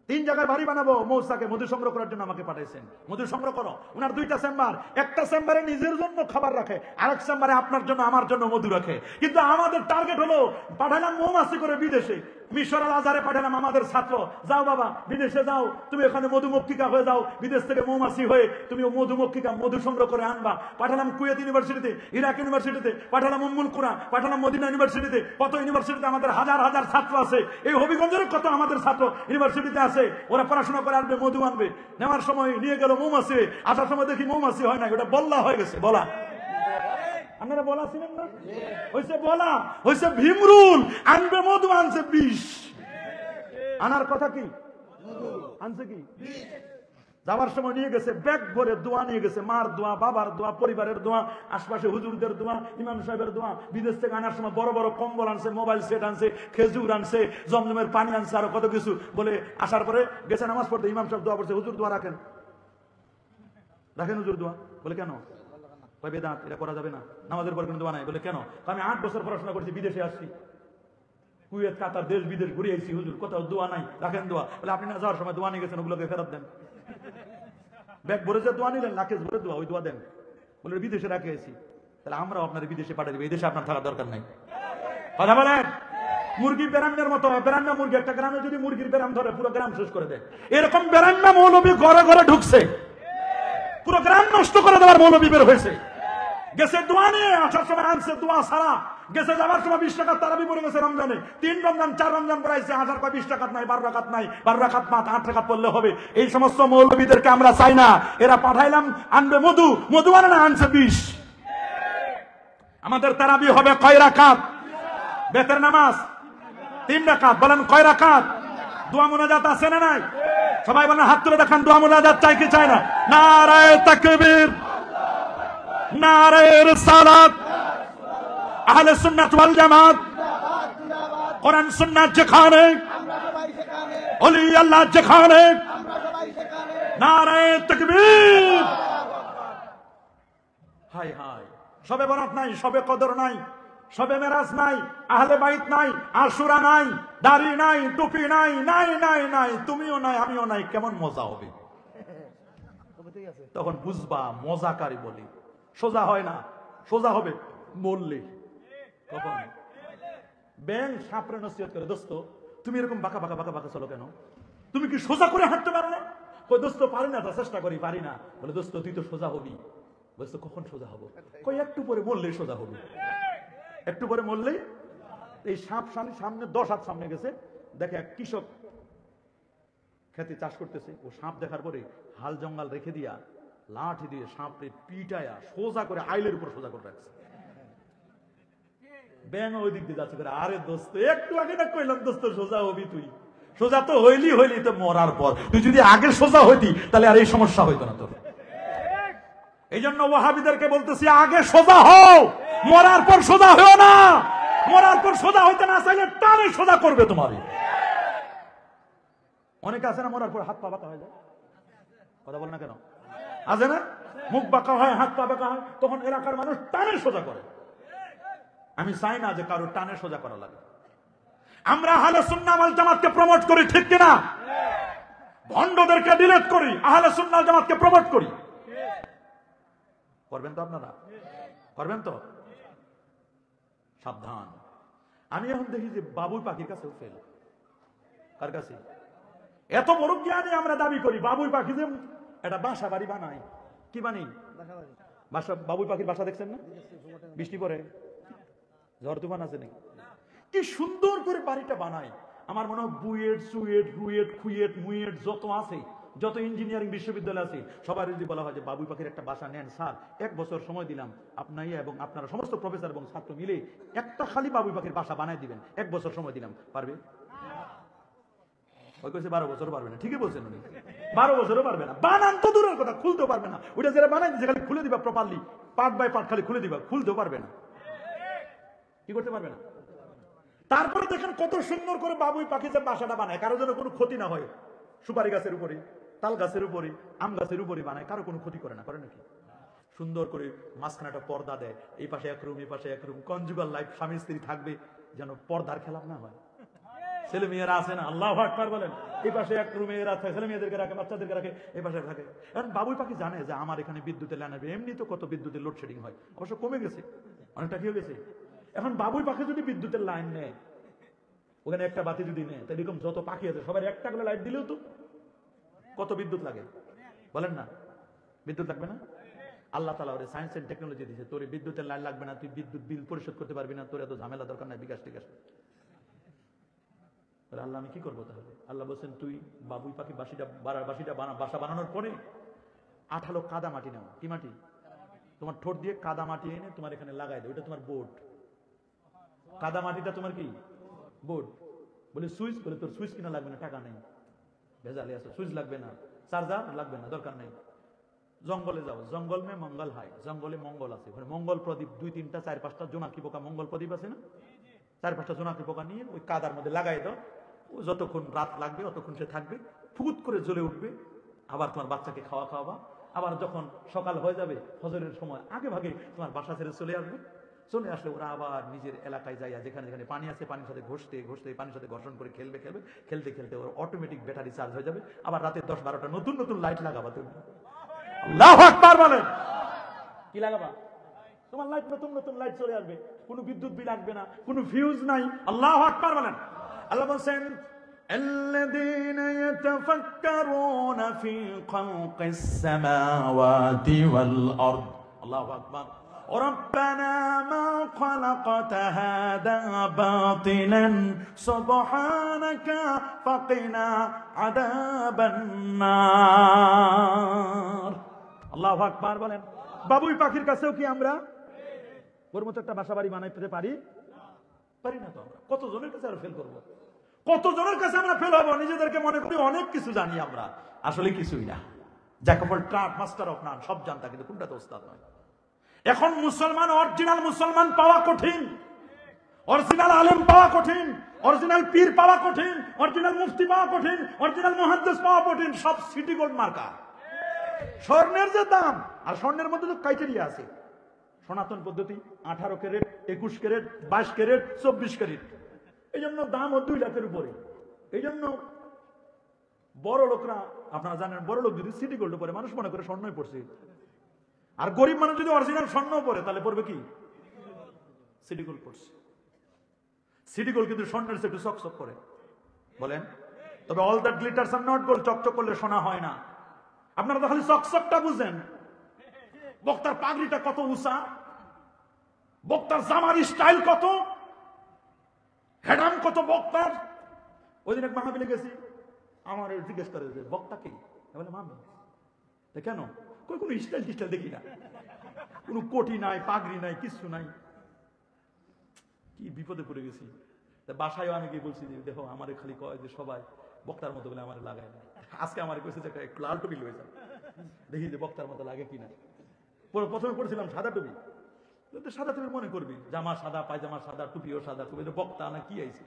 3 জায়গায় বাড়ি বানাবো, মৌসাকে মধু সংগ্রহ করার জন্য আমাকে পাঠাইছেন। মধু সংগ্রহ করো। ওনার 2টা চেম্বার, একটা চেম্বারে নিজের জন্য খাবার রাখে, আরেক চেম্বারে আপনার জন্য আমার জন্য মধু রাখে। কিন্তু আমাদের টার্গেট হলো পাঠালাম মৌমাছি করে বিদেশে, মিশর আল আজহারে পাঠালাম আমাদের ছাত্র, যাও বাবা বিদেশে যাও, তুমি এখানে মধুমক্ষিকা হয়ে যাও, বিদেশ থেকে মৌমাছি হয়ে তুমি মধুমক্ষিকা মধু সংগ্রহ করে আনবা। পাঠালাম কুয়েত ইউনিভার্সিটিতে, ইরাক ইউনিভার্সিটিতে, পাঠালাম উম্মুল কুরা, পাঠালাম মদিনা ইউনিভার্সিটিতে। কত ইউনিভার্সিটিতে আমাদের হাজার হাজার ছাত্র আছে। এই হবিগঞ্জের কত আমাদের ছাত্র ইউনিভার্সিটিতে আছে, ওরা পড়াশোনা করে আসবে, মধু আনবে। নেওয়ার সময় নিয়ে গেল মৌমাছি, আসার সময় দেখি মৌমাছি হয় না, ওটা বল্লা হয়ে গেছে। বলা আপনারা বলা ছিলেন না? হয়েছে বলা, হয়েছে ভীমরুল। আনবে মধু, আনছে বিষ। আনার কথা কি? আনছে কি? যাওয়ার সময় নিয়ে গেছে ব্যাগ ভরে দোয়া নিয়ে গেছে, মার দোয়া, বাবার দোয়া, পরিবারের দোয়া, আশপাশে হুজুরদের দোয়া, ইমাম সাহেবের দোয়া। বিদেশ থেকে আনার সময় বড় বড় কম্বল আনছে, মোবাইল সেট আনছে, খেজুর আনছে, জমজমের পানি আনছে, আরো কত কিছু। বলে আসার পরে গেছে নামাজ পড়তে, ইমাম সাহেব দোয়া পড়ছে, হুজুর দোয়া রাখেন। রাখেন হুজুর দোয়া। বলে কেন? ভাই বেদাত, এটা করা যাবে না, নামাজের পর কোনো দোয়া নাই। বলে কেন? আমি 8 বছর পড়াশোনা করছি, বিদেশে আসছি, কুয়েত কাতার দেশ বিদেশ ঘুরে আইছি, হুজুর কোথাও দোয়া নাই, রাখেন দোয়া। বলে আপনি না যাওয়ার সময় দোয়া নিয়ে গেছেন, ওগুলোকে ফেরত দেন। ব্যাগ ভরে যে দোয়া নিলেন, লাকেজ ভরে দোয়া, ওই দোয়া দেন। বলে বিদেশে রাখে আছি। তাহলে আমরাও আপনার বিদেশে পাঠিয়ে দেবো, এই দেশে আপনার থাকার দরকার নাই। কথা বলেন। মুরগি বেরান্নার মতো, বেরান্না মুরগি একটা গ্রামে যদি মুরগির বেরাম ধরে, পুরো গ্রাম শেষ করে দেয়। এরকম বেরান্না মৌলবী ঘরে ঘরে ঢুকছে, পুরো গ্রাম নষ্ট করে দেওয়ার মৌলবী বের হয়েছে। গেছে দোয়া নিয়ে, আসার সময় আনছে দোয়া সারা। গেছে যাবার সময় 20 টাকার তারাবি পড়ে গেছে রমজানে, 3 রমজান 4 রমজান পড়াইছে, আসার পর 20 টাকা নাই, 12 রাকাত নাই, 12 রাকাত মাত্র 8 রাকাত পড়লে হবে। এই সমস্ত মৌলবীদেরকে আমরা চাই না। এরা পাঠাইলাম আনবে মধু, মধু আনে না, আনছে বিষ। আমাদের তারাবি হবে কয় রাকাত? বেতের নামাজ 3 রাকাত। বলেন কয় রাকাত? দোয়া মুনাজাত আছে না নাই? সবাই বলেন, হাত তুলে দেখান, দোয়া মুনাজাত চাই কি চাই না? নারায়ে তাকবীর, নারায়ে রিসালাত, আহলে সুন্নাত ওয়াল জামাত, কোরআন সুন্নাত যেখানে, ওলি আল্লাহ যেখানে, নারায়ে তাকবীর। হাই হাই, সবে বরাত নাই, সবে কদর নাই, সবে মেরাজ নাই, আহলে বাইত নাই, আশুরা নাই, দাড়ি নাই, টুপি নাই, নাই নাই নাই, তুমিও নাই, আমিও নাই। কেমন মজা হবে তখন বুঝবা মজাকারী বলি। সোজা হয় না, সোজা হবে বললে। কখন ব্যাং সাপরে নসিহত করে, দোস্ত তুমি এরকম বাঁকা বাঁকা বাঁকা বাঁকা চলো কেন? তুমি কি সোজা করে হাঁটতে পারো না? কই দোস্ত পারি না, চেষ্টা করি, পারি না। বলে দোস্ত তুই তো সোজা হবি। দোস্ত কখন সোজা হবো? কই একটু পরে মরলেই সোজা হবি, একটু পরে মরলেই। এই সাপ সামনে 10 হাত সামনে গেছে, দেখে এক কৃষক খেতে চাষ করতেছে। ও সাপ দেখার পরে হাল জঙ্গাল রেখে দিয়া লাঠি দিয়ে সাপে পিটায়া সোজা করে আইলের উপর সোজা করে রাখছে। ব্যাং ওই দিক দিয়ে যাচ্ছে করে, আরে দোস্ত একটু আগে না কইলাম দোস্ত সোজা হবি তুই, সোজা তো হইলি তো মরার পর, তুই যদি আগে সোজা হইতি তাহলে আর এই সমস্যা হইতো না তোর। এই জন্য ওয়াহাবিদেরকে বলতেছি আগে সোজা হও, মরার পর সোজা হও না। মরার পর সোজা হইতে না চাইলে টানে সোজা করবে তোমার। অনেকে আছে না মরার পর হাত পা বাঁকা হয়ে যায়, কথা বল না কেন, আছে না, মুখ বাঁকা হয়, হাত পা বাঁকা হয়, তখন এলাকার মানুষ টানে সোজা করে। আমি চাই না যে কারো টানে সোজা করা লাগে। আমরা আহলে সুন্নাহ ওয়াল জামাতকে প্রমোট করি, ঠিক কিনা? ভণ্ডদেরকে ডিলিট করি, আহলে সুন্নাহ ওয়াল জামাতকে প্রমোট করি। করবেন তো আপনারা? করবেন তো? সাবধান। আমি এখন দেখি যে বাবুই পাখির কাছেও ফেল। কার কাছে? এত বড় জ্ঞানী আমরা দাবি করি, বাবুই পাখি যে একটা বাসা বাড়ি বানায়, কি বানাই? বাসা। বাবুই পাখির বাসা দেখছেন না? বৃষ্টি পরে, ঝড় তুফান আছে নাকি, কি সুন্দর করে বাড়িটা বানায়। আমার মনে হয় বুয়েট, সুয়েট, রুয়েট, খুয়েট, মুয়েট যত আছে, যত ইঞ্জিনিয়ারিং বিশ্ববিদ্যালয় আছে, সবার যদি বলা হয় যে বাবুই পাখির একটা বাসা নেন স্যার, 1 বছর সময় দিলাম, আপনাই এবং আপনারা সমস্ত প্রফেসর এবং ছাত্র মিলে একটা খালি বাবুই পাখির বাসা বানায় দিবেন, 1 বছর সময় দিলাম, পারবে? ওই কইছে 12 বছর পারবে না। ঠিকই বলছেন উনি, 12 বছরও পারবে না। বানান তো দূরের কথা, খুলতেও পারবে না। ওইটা যারা বানাই দিচ্ছে খালি খুলে দিবা প্রপারলি, পার্ট বাই পার্ট খালি খুলে দিবা, খুলতেও পারবে না। কি করতে পারবে না? তারপরে দেখেন কত সুন্দর করে বাবুই পাখি যে বাসাটা বানায়, কারো যেন কোনো ক্ষতি না হয়। সুপারি গাছের উপরে, তাল গাছের উপরে, আম গাছের উপরে বানায়, কারো কোনো ক্ষতি করে না, করে নাকি? সুন্দর করে মাঝখানে একটা পর্দা দেয়, এই পাশে এক রুম, এই পাশে এক রুম, কনজুগাল লাইফ, স্বামী স্ত্রী থাকবে, যেন পর্দার খেলাপ না হয়। ছেলে মেয়েরা আছে না, আল্লাহু আকবার বলেন, এই পাশে এক রুমে এরা থাকে, ছেলে মেয়েদেরকে রাখে, বাচ্চাদেরকে রাখে, এই পাশে থাকে। এখন বাবুই পাখি জানে যে আমার এখানে বিদ্যুতের লাইন আসবে, এমনি তো কত বিদ্যুতের লোডশেডিং হয়, অবশ্য কমে গেছে, অনেকটা কি হয়ে গেছে। এখন বাবুই পাখি যদি বিদ্যুতের লাইন নেয়, ওখানে একটা বাতি যদি নেয়, তাই এরকম যত পাখি আছে সবার একটা করে লাইট দিলেও তো কত বিদ্যুৎ লাগে, বলেন না? বিদ্যুৎ লাগবে না? আল্লাহ তাআলা ওরে সায়েন্স এন্ড টেকনোলজি দিয়েছে, তোর বিদ্যুতের লাইন লাগবে না, তুই বিদ্যুৎ বিল পরিশোধ করতে পারবি না, তোর এত ঝামেলা দরকার নাই, বিকাশ টিকাশ। আল্লাহ আমি কি করবো তাহলে? আল্লাহ বলছেন তুই বাবুই পাখি বাসিটা বাসা বানানোর পরে 8 কাদা মাটি নাও। কি মাটি? তোমার ঠোঁট দিয়ে কাদা মাটি এনে তোমার এখানে লাগাই দেয়, ওইটা তোমার বোর্ড। কাদা মাটিটা তোমার কি? বোর্ড। বলে সুইচ, বলে তোর সুইচ কিনা লাগবে না, টাকা নেই, ভেজালে আছে, সুইচ লাগবে না, চার্জার লাগবে না, দরকার নেই। জঙ্গলে যাও, জঙ্গল মে মঙ্গল হয়, জঙ্গলে মঙ্গল আছে, মঙ্গল প্রদীপ 2-3টা 4-5টা জোনাকি পোকা মঙ্গল প্রদীপ আছে না, 4-5টা জোনাকি পোকা নিয়ে ওই কাদার মধ্যে লাগাই দাও, যতক্ষণ রাত লাগবে ততক্ষণ সে থাকবে, ফুট করে জ্বলে উঠবে, আবার তোমার বাচ্চাকে খাওয়াবা, আবার যখন সকাল হয়ে যাবে ফজরের সময় আগে ভাগে তোমার বাসা ছেড়ে চলে আসবে। চলে আসলে ওরা আবার নিজের এলাকায় যাইয়া যেখানে যেখানে পানি আছে পানির সাথে ঘষতে পানির সাথে ঘর্ষণ করে খেলতে খেলতে ওর অটোমেটিক ব্যাটারি চার্জ হয়ে যাবে, আবার রাতে 10-12টা নতুন লাইট লাগাবা তুমি। আল্লাহু আকবার বলেন। কি লাগাবা? তোমার লাইট নতুন লাইট চলে আসবে, কোনো বিদ্যুৎ বিল লাগবে না, কোনো ফিউজ নাই। আল্লাহু আকবার বলেন। আল্লাহ বলেন الذين يتفكرون في خلق السماوات والأرض الله أكبر ربنا ما خلقت هذا باطلا سبحانك فقنا عذاب النار الله أكبر বলেন। বাবুই পাখির কাছেও কি আমরা ওর মতো একটা বাসা বাড়ি বানাইতে পারি না? তো আমরা কতজনের কাছে আর ফেল করবো? কতজনের কাছে আমরা ফেল হবো? নিজেদেরকে মনে করি অনেক কিছু জানি, আমরা আসলে কিছুই না। Jack of all trade master of নান, সব জানতা কিন্তু কোনটাতে ওস্তাদ নয়। এখন মুসলমান, অরিজিনাল মুসলমান পাওয়া কঠিন, অরিজিনাল আলেম পাওয়া কঠিন, অরিজিনাল পীর পাওয়া কঠিন, অরিজিনাল মুফতি পাওয়া কঠিন, অরিজিনাল মুহাদ্দিস পাওয়া কঠিন, সব সিটি গোল্ড মার্কা। স্বর্ণের যে দাম, আর স্বর্ণের মধ্যে তো ক্রাইটেরিয়া আছে, সনাতন পদ্ধতি 18 ক্যারেট, 21 ক্যারেট, 22 ক্যারেট, 24 ক্যারেট, এই জন্য দাম 2 লাখের উপরে। এই জন্য বড় লোকরা, আপনারা জানেন, বড় লোক যদি সিটি গোল্ড পরে মানুষ মনে করে স্বর্ণই পড়ছে, আর গরিব মানুষ যদি অরিজিনাল স্বর্ণ পরে তাহলে পড়বে কি? সিটি গোল্ড পড়ছে। সিটি গোল্ড কিন্তু স্বর্ণের চেয়ে একটু চকচক করে, বলেন। তবে all that glitters are not gold, চকচক করলে সোনা হয় না। আপনারা তো খালি চকচকটা বুঝেন। বক্তার পাগড়িটা কত উঁচা, বক্তার জামার স্টাইল কত, হেডাম কত বক্তার। ওই দিন এক মাহফিলে গেছি, আমার জিজ্ঞেস করে যে বক্তা কি, বলে মামি। কেন? কোনো স্টাইল দেখি না, কোনো কোটি নাই, পাগড়ি নাই, কিছু নাই। কি বিপদে পড়ে গেছি। তা বাসায়ও আমি গিয়ে বলছি যে দেখো আমারে খালি কয় যে সবাই বক্তার মতো বলে আমার লাগায় না, আজকে আমার কইছে যে একটু লাল টুপি লয়ে যাও, দেখি যে বক্তার মতো লাগে কিনা। প্রথমে পড়ছিলাম সাদা টুপি, তো সাদা টুপি মনে করবি, জামা সাদা, পায়জামা সাদা, টুপিও সাদা, টুপি বক্তা না কি আইছে,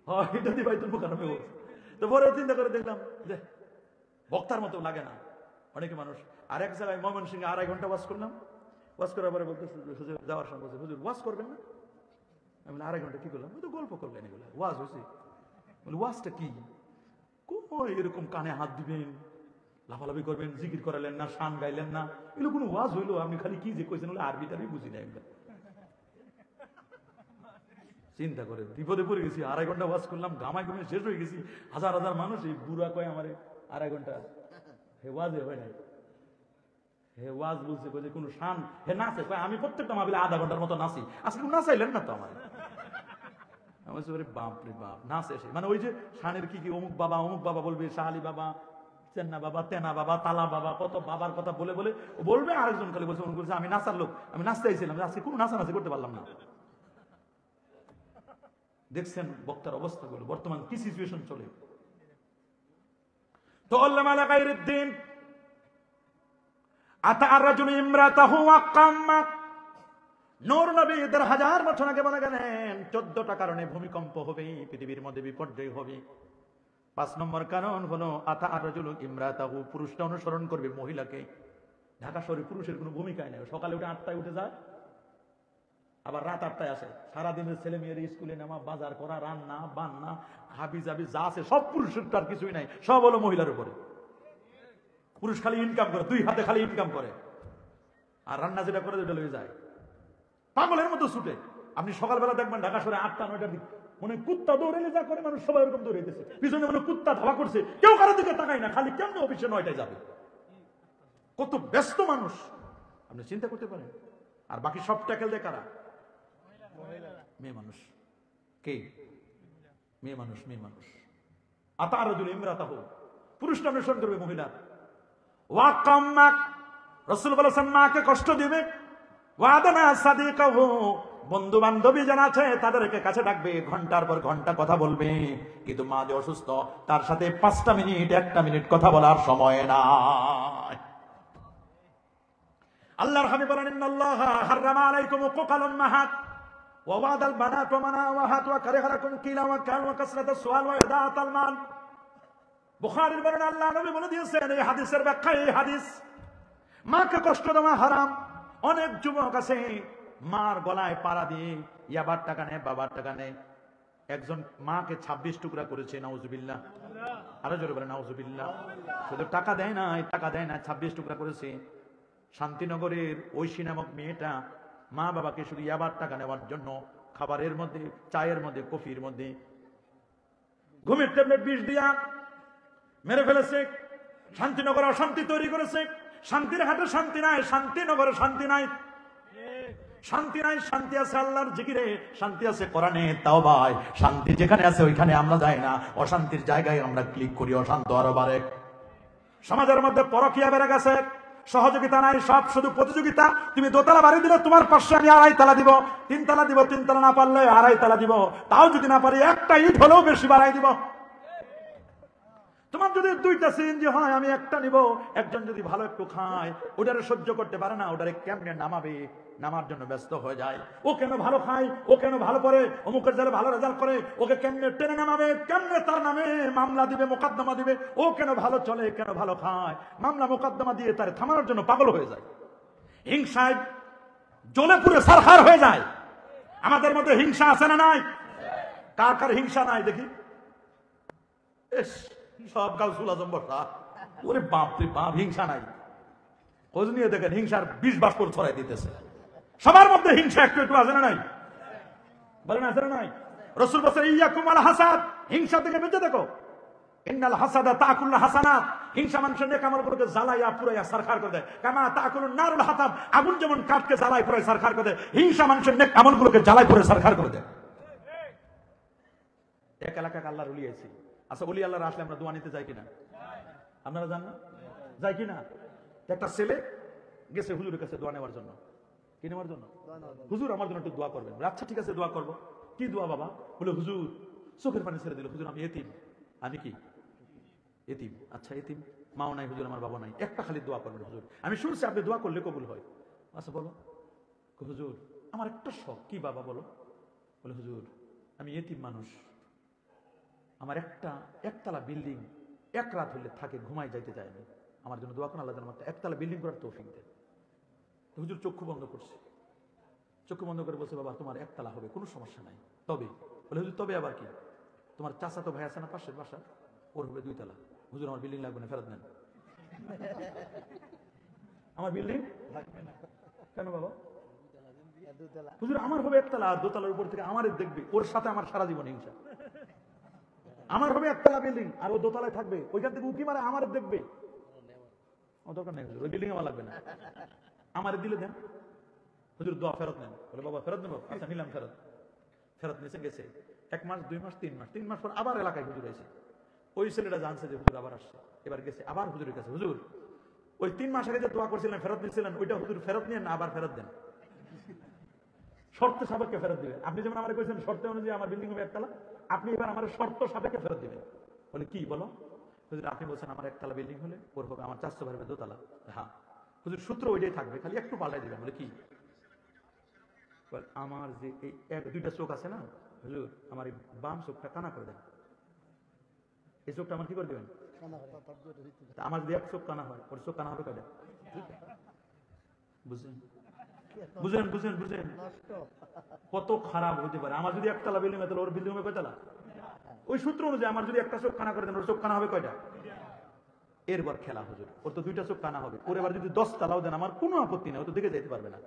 হ্যাঁ এটা দিয়ে বাইতুল মুকাররমে বলছে। তো পরে চিন্তা করে দেখলাম যে বক্তার মতো লাগে না অনেকে মানুষ। আর এক জায়গায় ময়মনসিংহে 2.5 ঘন্টা ওয়াজ করলাম, ওয়াজ করার পরে বলতেছে হুজুর, যাওয়ার সময় বলছে হুজুর ওয়াজ করবেন না? আমি 2.5 ঘন্টা কি করলাম? তো গল্প করলেন, এগুলো ওয়াজ হয়েছে। বলি ওয়াজটা কি? এরকম কানে হাত দিবেন, লাফালাফি করবেন, জিকির করালেন না, শান গাইলেন না, এগুলো কোনো ওয়াজ হইলো? আপনি খালি কি যে কইছেন আরবি টারবি বুঝি না। চিন্তা করে বিপদে পড়ে গেছি। 2.5 ঘন্টা ওয়াজ করলাম, গামায় ঘুমে শেষ হয়ে গেছি। হাজার হাজার মানুষ, এই বুড়া কয় আমার 2.5 ঘন্টা হে ওয়াজে হয় নাই। হে ওয়াজ বলছে যে কোনো শান, হে নাচে কয় আমি প্রত্যেকটা মাহফিলে 1/2 ঘন্টার মতো নাচি, আজকে নাচাইলেন না তো আমার। আমি বলি বাপ রে বাপ, নাচে সে মানে ওই যে শানের কি কি অমুক বাবা বলবে, শাহ আলী বাবা, চেন্না বাবা, তেনা বাবা, তালা বাবা, কত বাবার কথা বলে বলে বলবে। আরেকজন খালি বলছে মনে করছে আমি নাচার লোক, আমি নাচতে চাইছিলাম, আজকে কোনো নাচানাচি করতে পারলাম না। দেখছেন বক্তার অবস্থাগুলো বর্তমান কি সিচুয়েশন চলে। তো আল্লামা আলা গায়রুদ্দিন আতা আর-রাজুল ইমরাতাহু ওয়াক্কাম্মা, নূর নবী 1000 বছর আগে বলে গেলেন 14টা কারণে ভূমিকম্প হবে, পৃথিবীর মধ্যে বিপর্যয় হবে। 5 নম্বর কারণ হলো আতা আর-রাজুল ইমরাতাহু, পুরুষটা অনুসরণ করবে মহিলাকে। ঢাকা শহরে পুরুষের কোনো ভূমিকাই নেই, সকালে উঠে 8টায় উঠে যায়, আবার রাত 8টায় আসে। সারাদিনের ছেলে মেয়ের স্কুলে নেওয়া, বাজার করা, রান্না বান্না, হাবি জাবি যা আছে সব পুরুষের, তার কিছুই নাই, সব হলো মহিলার উপরে। পুরুষ খালি ইনকাম করে, 2 হাতে খালি ইনকাম করে, আর রান্না যেটা করে ওটা লয়ে যায় পাগলের মতো ছুটে। আপনি সকালবেলা দেখবেন ঢাকা শহরে 8টা 9টার দিক মনে কুত্তা দৌড়ে যা করে মানুষ, সবাই এরকম দৌড়াইতেছে, পিছনে মনে কুত্তা ধাওয়া করছে, কেউ কারোর দিকে তাকায় না, খালি কেমন অফিসে 9টায় যাবে। কত ব্যস্ত মানুষ আপনি চিন্তা করতে পারেন। আর বাকি সব ট্যাকেল দেয় কারা? মেয়ে মানুষ। কে? মেয়ে মানুষ। মেয়ে মানুষ। আতা আর-রাজুল ইমরাতাহু, পুরুষটা অনুসরণ করবে মহিলা। ওয়াক্কাম্মা, রাসূল বলেছেন মাকে কষ্ট দিবে। ওয়াদানা সাদিকাহু, বন্ধু বান্ধবী যারা আছে তাদেরকে কাছে ডাকবে, ঘন্টার পর ঘন্টা কথা বলবে, কিন্তু মা যে অসুস্থ তার সাথে 5টা মিনিট 1টা মিনিট কথা বলার সময় নাই। আল্লাহর হাবিব বলেন ইন্নাল্লাহা হারামা আলাইকুম উকুকাল উম্মাহাত ওয়া ওয়াদাল বানাত ওয়া মানাওয়াহাত ওয়া কারিহা লাকুম কিলা ওয়া কাল ওয়া কাসরাতাস সুআল ওয়া ইদাআতাল মাল। বুখারীর বর্ণনা, আল্লাহ নবী বলে দিয়েছেন এই হাদিসের ব্যাখ্যা, এই হাদিস, মাকে কষ্ট দেওয়া হারাম। অনেক যুবক আছে মার গলায় পাড়া দিয়ে ইয়াবার টাকা নেয়, বাবার টাকা নেয়। একজন মাকে 26 টুকরা করেছে, নাউজুবিল্লাহ। আরো জোরে বলেন নাউজুবিল্লাহ। শুধু টাকা দেয় না, 26 টুকরা করেছে। শান্তিনগরের ঐশী নামক মেয়েটা মা বাবাকে শুধু ইয়াবার টাকা নেওয়ার জন্য খাবারের মধ্যে, চায়ের মধ্যে, কফির মধ্যে ঘুমের ট্যাবলেট বিষ দিয়া মেরে ফেলেছে। শান্তিনগরে অশান্তি তৈরি করেছে। শান্তির হাটে শান্তি নাই, শান্তিনগরে শান্তি নাই। শান্তি নাই, শান্তি আছে আল্লাহর জিকিরে, শান্তি আছে কোরআনে তাওবায়। শান্তি যেখানে আছে ওইখানে আমরা যাই না, অশান্তির জায়গায় আমরা ক্লিক করি, অশান্ত আরো বাড়ে। সমাজের মধ্যে পরকীয়া বেড়ে গেছে, সহযোগিতা নাই, সব শুধু প্রতিযোগিতা। তুমি 2 তালা বাড়ি দিলে তোমার পাশে আমি 2.5 তালা দিব, 3 তালা দিব, 3 তালা না পারলে 2.5 তালা দিব, তাও যদি না পারি 1টা ইট হলেও বেশি বাড়াই দিব। তোমার যদি 2টা সিএনজি হয় আমি 1টা নিব। একজন যদি ভালো একটু খায়, ওটারে সহ্য করতে পারে না, ওটারে কেমনে নামাবে, নামার জন্য ব্যস্ত হয়ে যায়। ও কেন ভালো খায়, ও কেন ভালো পড়ে, অমুকের যারা ভালো রেজাল্ট করে, ওকে কেমনে টেনে নামাবে, কেমনে তার নামে মামলা দিবে, মোকদ্দমা দিবে। ও কেন ভালো চলে, কেন ভালো খায়, মামলা মোকদ্দমা দিয়ে তার থামানোর জন্য পাগল হয়ে যায়। হিংসায় জ্বলে পুড়ে সারখার হয়ে যায়। আমাদের মধ্যে হিংসা আছে না নাই? কার কার হিংসা নাই দেখি? সব গাউসুল আজম বর্ষা, ওরে বাপ রে বাপ, হিংসা নাই। খোঁজ নিয়ে দেখেন, হিংসার 20 বাষ্প ছড়াই দিতেছে। সবার মধ্যে হিংসা একটু একটু আছে না নাই? বলেন আছে না নাই? রাসূল বলেছেন ইয়াকুম আল হাসাদ, হিংসা থেকে বেঁচে দেখো। ইন্নাল হাসাদা তাকুল হাসানাত, হিংসা মানুষের নেক আমলগুলোকে জ্বালাইয়া পুরাইয়া সারখার করে দেয়। কামা তাকুলুন নারুল হাতাব, আগুন যেমন কাঠকে জ্বালায় পুরাই সারখার করে দেয়, হিংসা মানুষের নেক আমলগুলোকে জ্বালায় পুরাই সারখার করে দেয়। এক এলাকায় আল্লাহর ওলি আছে। আচ্ছা, ওলি আল্লাহর আসলে আমরা দোয়া নিতে যাই কিনা? আপনারা জান না? যাই কিনা? একটা ছেলে গেছে হুজুরের কাছে দোয়া নেওয়ার জন্য। কি নেওয়ার জন্য? হুজুর আমার জন্য একটু দোয়া করবেন। আচ্ছা ঠিক আছে, দোয়া করবো। কি দোয়া বাবা? বলে হুজুর চোখের পানি ছেড়ে দিল। হুজুর আমি এতিম। আমি কি এতিম? আচ্ছা এতিম, মাও নাই হুজুর, আমার বাবা নাই, একটা খালি দোয়া করবেন হুজুর, আমি শুনছি আপনি দোয়া করলে কবুল হয়। আচ্ছা বলো। হুজুর আমার একটা শখ। কি বাবা বলো? বলে হুজুর আমি এতিম মানুষ, আমার একতলা বিল্ডিং এক রাত হলে থাকে, ঘুমাই যাইতে যায় না, আমার জন্য দোয়া করেন, আল্লাহ যেন আমার একতলা বিল্ডিং করার তৌফিক দেন। হুজুর চক্ষু বন্ধ করছে, চক্ষু বন্ধ করে বলছে বাবা তোমার একতলা হবে, কোনো সমস্যা নাই, তবে। বলে হুজুর তবে আবার কি? তোমার চাচা তো ভাই আছে না পাশের বাসা, ওর হবে 2 তলা। হুজুর আমার বিল্ডিং লাগবে না, ফেরত নেন। আমার বিল্ডিং লাগবে না কেন বাবা? হুজুর আমার হবে একতলা, আর 2 তলার উপর থেকে আমার দেখবে, ওর সাথে আমার সারা জীবন হিংসা। আমার হবে একতলা বিল্ডিং আর ও 2 তলায় থাকবে, ওইখান থেকে উকি মারে আমার দেখবে। আমার দরকার নেই হুজুর, ওই বিল্ডিং আমার লাগবে না, আমার দিলে দেন। হুজুর দোয়া ফেরত নেন। বলে বাবা ফেরত নেবো? আচ্ছা নিলাম ফেরত। ফেরত নিয়েছে, গেছে 1 মাস 2 মাস 3 মাস, 3 মাস পর আবার এলাকায় হুজুর এসে, ওই ছেলেটা জানছে যে হুজুর আবার আসছে, এবার গেছে আবার হুজুরের কাছে, হুজুর ওই 3 মাস আগে যে দোয়া করছিলেন ফেরত নিয়েছিলেন, ওইটা হুজুর ফেরত নিয়ে না আবার ফেরত দেন, শর্ত সাপেক্ষে ফেরত দিবেন। আপনি যেমন আমার কইছেন শর্ত অনুযায়ী আমার বিল্ডিং হবে একতলা, আপনি এবার আমার শর্ত সাপেক্ষে ফেরত দিবেন। বলে কি বলো? হুজুর আপনি বলছেন আমার একতলা বিল্ডিং হলে ওর হবে আমার 400 ভাবে 2 তলা। হ্যাঁ হুজুর সূত্র ওইটাই থাকবে, খালি একটু পাল্টাই দিবেন। বলে কি? আমার যে এই 2টা চোখ আছে না হুজুর, আমার এই বাম চোখটা কানা করে দেন, এই চোখটা আমার কি করে দেবেন? আমার যদি 1 চোখ কানা হয়, ওর চোখ কানা হবে কয়টা? বুঝলেন বুঝেন বুঝেন বুঝেন কত খারাপ হতে পারে। আমার যদি একতলা বিল্ডিং হয় তাহলে ওর বিল্ডিং হবে কয়তলা? ওই সূত্র অনুযায়ী আমার যদি একটা চোখ কানা করে দেন, ওর চোখ কানা হবে কয়টা? এরবার খেলা হুজুর, ওর তো 2টা চোখ কানা হবে, ওর এবার যদি 10 তলাও দেন আমার কোনো আপত্তি নেই, ও তো দেখে যেতে পারবে না।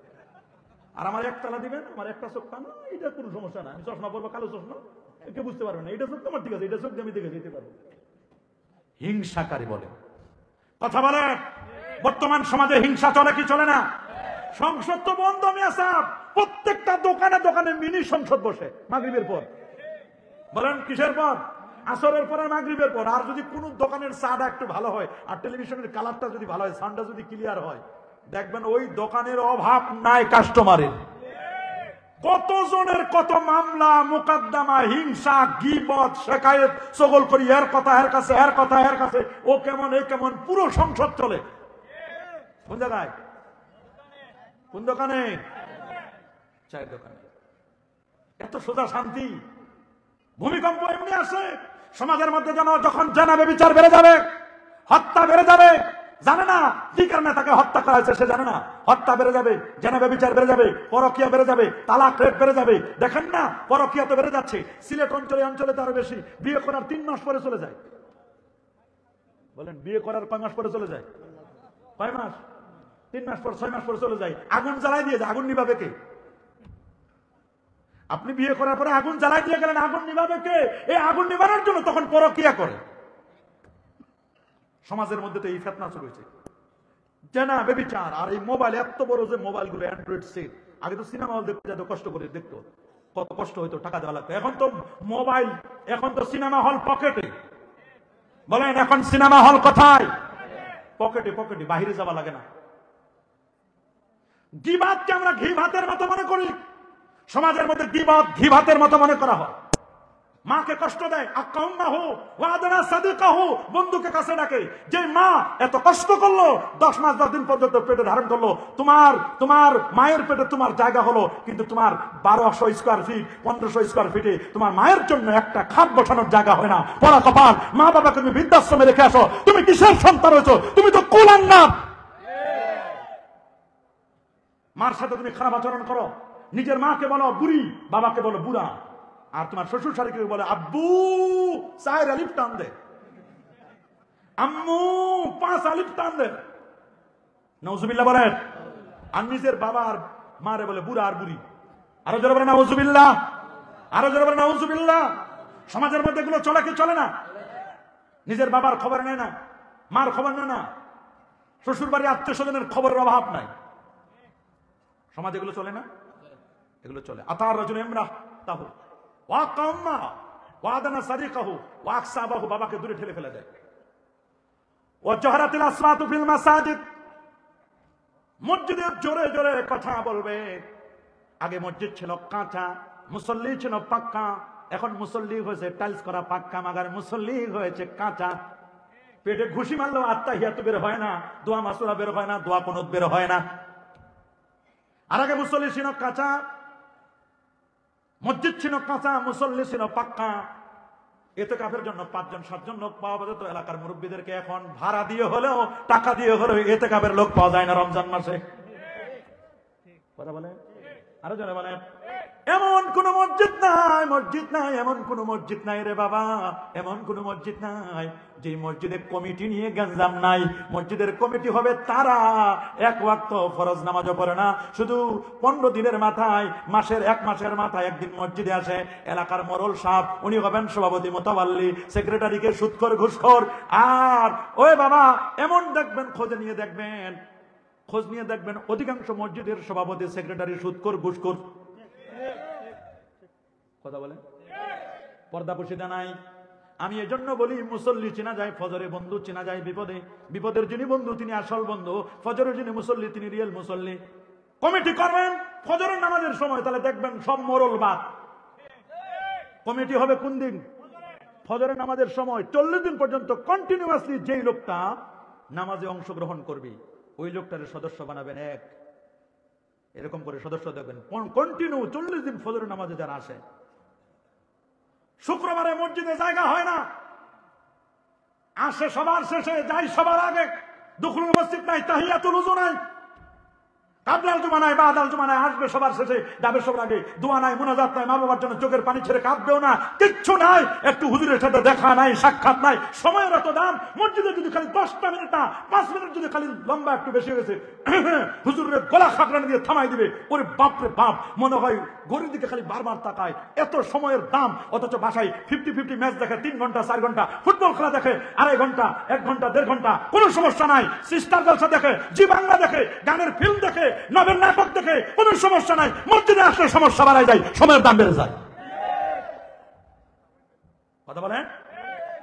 আর আমার একতলা দিবেন, আমার একটা চোখ কানা, এটা কোনো সমস্যা না, আমি চশমা পরবো, কালো চশমা, কেউ বুঝতে পারবে না, এটা চোখ তোমার ঠিক আছে, এটা চোখ আমি দেখে যেতে পারবো। হিংসাকারী বলে কথা বলে। বর্তমান সমাজে হিংসা চলে কি চলে না? সংসদ তো বন্ধ মিয়া সাহেব, প্রত্যেকটা দোকানে দোকানে মিনি সংসদ বসে মাগরিবের পর। বলেন কিসের পর? আসরের পর আর মাগরিবের পর। আর যদি কোন দোকানের চাটা একটু ভালো হয় আর টেলিভিশনের কালারটা যদি ভালো হয়, সাউন্ডটা যদি ক্লিয়ার হয়, দেখবেন ওই দোকানের অভাব নাই কাস্টমারের। কতজনের কত মামলা মোকদ্দমা, হিংসা, গীবত, শিকায়েত, চগল করি, এর কথা এর কাছে, এর কথা এর কাছে, ও কেমন এ কেমন, পুরো সংসদ চলে। কোন জায়গায়? কোন দোকানে? চায়ের দোকানে। এত সোজা শান্তি। ভূমিকম্প এমনি আসে সমাজের মধ্যে, যেন যখন জানাবে বিচার বেড়ে যাবে, হত্যা বেড়ে যাবে, জানে না কি কারণে তাকে হত্যা করা হয়েছে, সে জানে না। হত্যা বেড়ে যাবে, জানাবে বিচার বেড়ে যাবে, পরকীয়া বেড়ে যাবে, তালাক রেপ বেড়ে যাবে। দেখেন না পরকীয়া তো বেড়ে যাচ্ছে, সিলেট অঞ্চলে তো আরো বেশি। বিয়ে করার 3 মাস পরে চলে যায়। বলেন বিয়ে করার কয় মাস পরে চলে যায়? কয় মাস? 3 মাস পর, 6 মাস পরে চলে যায়। আগুন জ্বালাই দিয়ে যায়, আগুন নিভাবে কে? আপনি বিয়ে করার পরে আগুন জ্বালাই দিয়ে গেলেন, আগুন নিভাবে কে? এই আগুন নিভানোর জন্য তখন পরকীয়া করে। সমাজের মধ্যে তো এই ফিতনা শুরু হয়েছে, জানা বেবিচার। আর এই মোবাইল, এত বড় যে মোবাইল গুলো, অ্যান্ড্রয়েড সেট। আগে তো সিনেমা হল দেখতে যেত, কষ্ট করে দেখতো, কত কষ্ট হইতো, টাকা দেওয়া লাগতো। এখন তো মোবাইল, এখন তো সিনেমা হল পকেটে। বলেন এখন সিনেমা হল কোথায়? পকেটে পকেটে, বাহিরে যাওয়া লাগে না। গীবাতকে আমরা ঘি ভাতের মতো মনে করি। সমাজের মধ্যে গীবাত ঘি ভাতের মতো মনে করা হয়। মাকে কষ্ট দেয়, বন্ধুকে কাছে ডাকে। যে মা এত কষ্ট করলো, 10 মাস 10 দিন পর্যন্ত পেটে ধারণ করলো, তোমার মায়ের পেটে তোমার জায়গা হলো, কিন্তু তোমার 1200 স্কোয়ার ফিট 1500 স্কোয়ার ফিটে তোমার মায়ের জন্য একটা খাট বসানোর জায়গা হয় না। পড়া কপাল, মা বাবাকে তুমি বৃদ্ধাশ্রমে রেখে আসো, তুমি কিসের সন্তান হয়েছো? তুমি তো কুলাঙ্গার। মার সাথে তুমি খারাপ আচরণ করো, নিজের মাকে বলো বুড়ি, বাবাকে বলো বুড়া, আর তোমার শ্বশুর শাশুড়িকে বলে আব্বু 4 আলিফ টান দে, আম্মু 5 আলিফ টান দে। নাউজুবিল্লাহ বলেন। আর নিজের বাবা আর মারে বলে বুড়া আর বুড়ি। আরো জোরে বলে নাউজুবিল্লাহ, আরো জোরে বলে নাউজুবিল্লাহ। সমাজের মধ্যে এগুলো চলে কি চলে না? নিজের বাবার খবর নেয় না, মার খবর নেয় না, শ্বশুর বাড়ির আত্মীয় স্বজনের খবরের অভাব নাই। সমাজে এগুলো চলে না? এগুলো চলে। আতার রাজুল ইমরাহ তাহু ওয়া কাম্মা ওয়াদানা সাদিকাহু ওয়া আকসাবাহু, বাবাকে দূরে ঠেলে ফেলে দেয়। ওয়া জাহরাতিল আসওয়াতু ফিল মাসাজিদ, মসজিদে জোরে জোরে কথা বলবে। আগে মসজিদ ছিল কাঁচা, মুসল্লি ছিল পাক্কা, এখন মুসল্লি হয়েছে টাইলস করা পাক্কা, মাগার মুসল্লি হয়েছে কাঁচা। পেটে ঘুষি মারলো আত্তাহিয়াতু বের হয় না, দোয়া মাসুরা বের হয় না, দোয়া কুনুত বের হয় না। আর আগে মুসল্লি ছিল কাঁচা, মসজিদ ছিল কাঁচা, মুসল্লি ছিল পাক্কা। ইতিকাফের জন্য 5 জন 7 জন লোক পাওয়া যেত। এলাকার মুরব্বীদেরকে এখন ভাড়া দিয়ে হলেও, টাকা দিয়ে হলেও ইতিকাফের লোক পাওয়া যায় না রমজান মাসে। কথা বলে আরো জনে বলেন, এমন কোন মসজিদ নাই, মসজিদ নাই, এমন কোন মসজিদ নাই রে বাবা, এমন কোন মসজিদ নাই যে মসজিদে কমিটি নিয়ে গঞ্জাম নাই। মসজিদের কমিটি হবে তারা এক ওয়াক্ত ফরজ নামাজও পড়ে না, শুধু 15 দিনের মাথায়, এক মাসের মাথায় একদিন মসজিদে আসে। এলাকার মোড়ল সাহেব উনি হবেন সভাপতি, মোতাবাল্লি, সেক্রেটারিকে সুদখোর ঘুষখোর। আর ওই বাবা এমন দেখবেন, খোঁজ নিয়ে দেখবেন অধিকাংশ মসজিদের সভাপতি, সেক্রেটারি সুদখোর ঘুষখোর। কথা বলেন, পর্দা পুশিদা নাই। আমি এজন্য বলি, মুসল্লি চেনা যায় ফজরে, বন্ধু চেনা যায় বিপদে। বিপদের যিনি বন্ধু তিনি আসল বন্ধু, ফজরের যিনি মুসল্লি তিনি রিয়েল মুসল্লি। কমিটি করবেন ফজরের নামাজের সময়, তাহলে দেখবেন সব মোরল বাদ। কমিটি হবে কোন দিন? ফজরের নামাজের সময় 40 দিন পর্যন্ত কন্টিনিউয়াসলি যেই লোকটা নামাজে অংশগ্রহণ করবে ওই লোকটারে সদস্য বানাবেন এক। এরকম করে সদস্য দেখবেন কন্টিনিউ 40 দিন ফজরের নামাজে যারা আসে। শুক্রবারে মসজিদে জায়গা হয় না, আসে সবার শেষে, যাই সবার আগে। দুখুল মসজিদ নাই, তাহিয়াতুল উযু নাই, কাবলাল জুমা নাই, বাদাল জুমা নাই, আসবে সবার শেষে, যাবে সবার আগে। দোয়া নাই, মুনাজাত নাই, মা বাবার জন্য চোখের পানি ছেড়ে কাঁদবেও না, কিচ্ছু নাই। একটু হুজুরের সাথে দেখা নাই, সাক্ষাৎ নাই। সময়ের এত দাম, মসজিদে যদি খালি 10টা মিনিট না 5 মিনিট যদি খালি লম্বা একটু বেশি হয়েছে, হুজুরের গলা খাকরানি দিয়ে থামাই দিবে। ওরে বাপরে বাপ, মনে হয় গরির দিকে খালি বারবার তাকায়। এত সময়ের দাম, অথচ বাসায় 50-50 ম্যাচ দেখে, 3 ঘন্টা 4 ঘন্টা। ফুটবল খেলা দেখে 2.5 ঘন্টা, 1 ঘন্টা 1.5 ঘন্টা, কোনো সমস্যা নাই। সিস্টার জলসা দেখে, জি বাংলা দেখে, গানের ফিল্ম দেখে, নবের নাটক দেখে, কোনো সমস্যা নাই। মসজিদে আসলে সমস্যা বাড়ায় যায়, সময়ের দাম বেড়ে যায়। কথা বলেন,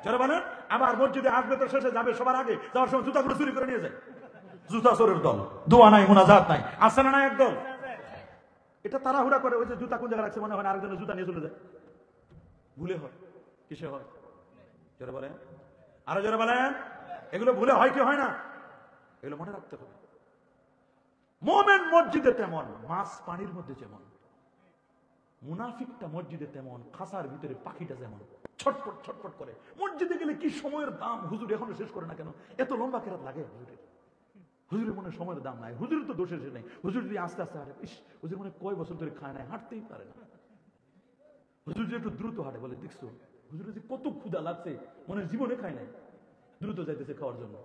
জোরে বলেন। আবার মসজিদে আসবে তো শেষে, যাবে সবার আগে, যাওয়ার সময় জুতাগুলো চুরি করে নিয়ে যায়। জুতা চোরের দল, দোয়া নাই, মুনাজাত নাই, আসে না একদল। এটা তাড়াহুড়া করে, ওই যে জুতা কোন জায়গায় রাখছে মনে হয় আরেকজনের জুতা নিয়ে চলে যায়। ভুলে হয়, কিসে হয়? জোরে বলেন, আরো জোরে বলেন। এগুলো ভুলে হয় কি হয় না? এগুলো মনে রাখতে হবে। মোমেন মসজিদে তেমন, মাছ পানির মধ্যে যেমন, মুনাফিকটা মসজিদে তেমন, খাসার ভিতরে পাখিটা যেমন ছটফট ছটফট করে। মসজিদে গেলে কি সময়ের দাম, হুজুর এখনো শেষ করে না কেন? এত লম্বা কেরাত লাগে হুজুরের মনে সময়ের দাম নাই। হুজুরের তো দোষের নেই, হুজুর যদি আস্তে আস্তে হাঁটে, হুজুর মনে কয় বছর ধরে খায় নাই, হাঁটতেই পারে না। হুজুর যদি একটু দ্রুত হাঁটে, বলে দেখছো হুজুর যে কত ক্ষুধা লাগছে, মনে জীবনে খায় নাই, দ্রুত যাইতেছে খাওয়ার জন্য।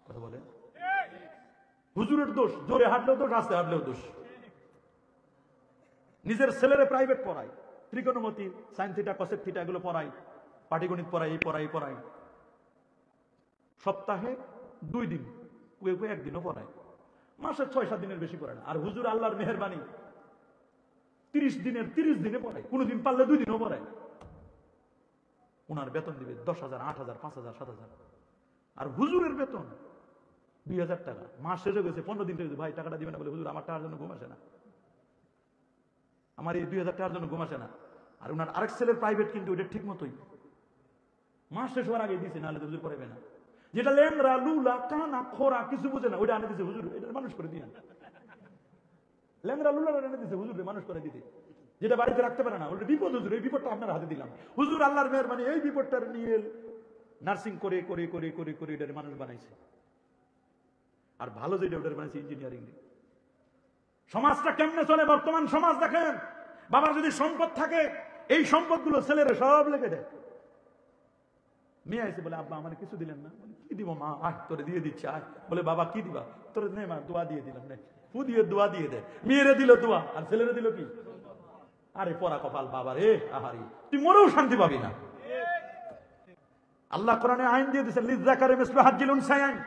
কথা বলে, হুজুরের দোষ, জোরে হাঁটলেও দোষ, আস্তে হাঁটলেও দোষ। নিজের ছেলেরে প্রাইভেট পড়ায়, ত্রিকোণমিতি, সাইন থিটা, কসেক থিটা এগুলো পড়ায়, পাটিগণিত পড়াই, এই পড়াই। সপ্তাহে 2 দিন, একদিনও পড়ায়, মাসে 6-7 দিনের বেশি পড়ায় না। আর হুজুর আল্লাহর মেহেরবানি 30 দিনে পড়ায়, কোনদিন পারলে 2 দিনও পড়ায়। ওনার বেতন দিবে 10,000, 8,000, 5,000, 7,000। আর হুজুরের বেতন 2,000 টাকা। মাস শেষ হয়ে গেছে, 15 দিন হয়ে গেছে, ভাই টাকাটা দিবে না। বলে হুজুর আমার টাকার জন্য ঘুম আসে না, আমার এই 2,000 টাকার জন্য ঘুম আসে না। আর ওনার আরেক ছেলের প্রাইভেট, কিন্তু ওটা ঠিক মতোই মাস শেষ হওয়ার আগে দিয়েছে, নাহলে হুজুর পড়াবে না। যেটা লেংরা, লুলা, কানা, খোরা, কিছু বুঝে না, ওইটা আনে দিছে হুজুর, এটা মানুষ করে দিয়ে। লেংরা লুলা এনে দিছে হুজুর, মানুষ করে দিতে। যেটা বাড়িতে রাখতে পারে না, ওটা বিপদ। হুজুর এই বিপদটা আপনার হাতে দিলাম। হুজুর আল্লাহর মেহেরবানি এই বিপদটা নিয়ে নার্সিং করে করে করে করে করে এটার মানুষ বানাইছে। আর ভালো যেটা ওটার বানাইছে ইঞ্জিনিয়ারিং। সমাজটা কেমনে চলে বর্তমান সমাজ দেখেন। বাবার যদি সম্পদ থাকে, এই সম্পদগুলো ছেলেরা সব লেগে দেয়। মেয়ে আইসে বলে, আব্বা আমার কিছু দিলেন না। কি দিব মা? আয় তোরে দিয়ে দিচ্ছে, আয়। বলে বাবা কি দিবা? তোরে নে মা, দোয়া দিয়ে দিলাম, নে। ফু দিয়ে দোয়া দিয়ে দেয়। মেয়েরে দিল দোয়া, আর ছেলেরে দিল কি? আরে পরা কপাল বাবা রে, আহারি, তুই মরেও শান্তি পাবি না। আল্লাহ কোরআনে আইন দিয়ে দিয়েছেন, লিযাকারি মিসলু হাজ্জিল উনসায়াইন।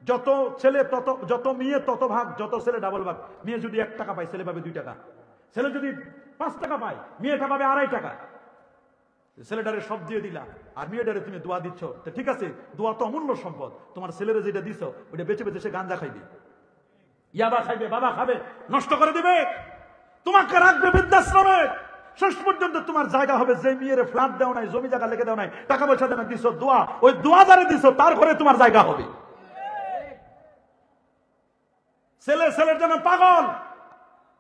যত ছেলে তত, যত মেয়ে তত ভাগ, যত ছেলে ডাবল ভাগ। মেয়ে যদি 1 টাকা পায়, ছেলে পাবে 2 টাকা। ছেলে যদি 5 টাকা পায়, মেয়েটা পাবে 2.5 টাকা। ছেলেটারে সব দিয়ে দিলা আর মেয়েটারে তুমি দোয়া দিচ্ছ, তো ঠিক আছে, দোয়া তো অমূল্য সম্পদ। তোমার ছেলেরে যেটা দিচ্ছ ওইটা বেঁচে বেঁচে সে গাঁজা খাইবে, ইয়াবা খাইবে, বাবা খাবে, নষ্ট করে দিবে। তোমাকে রাখবে বৃদ্ধাশ্রমে, শেষ পর্যন্ত তোমার জায়গা হবে যে মেয়ের ফ্ল্যাট দেও নাই, জমি জায়গা লিখে দেও নাই, টাকা পয়সা দেও নাই, দিছো দোয়া, ওই দোয়া যারে দিছো তার ঘরে তোমার জায়গা হবে। ছেলে ছেলের জন্য পাগল,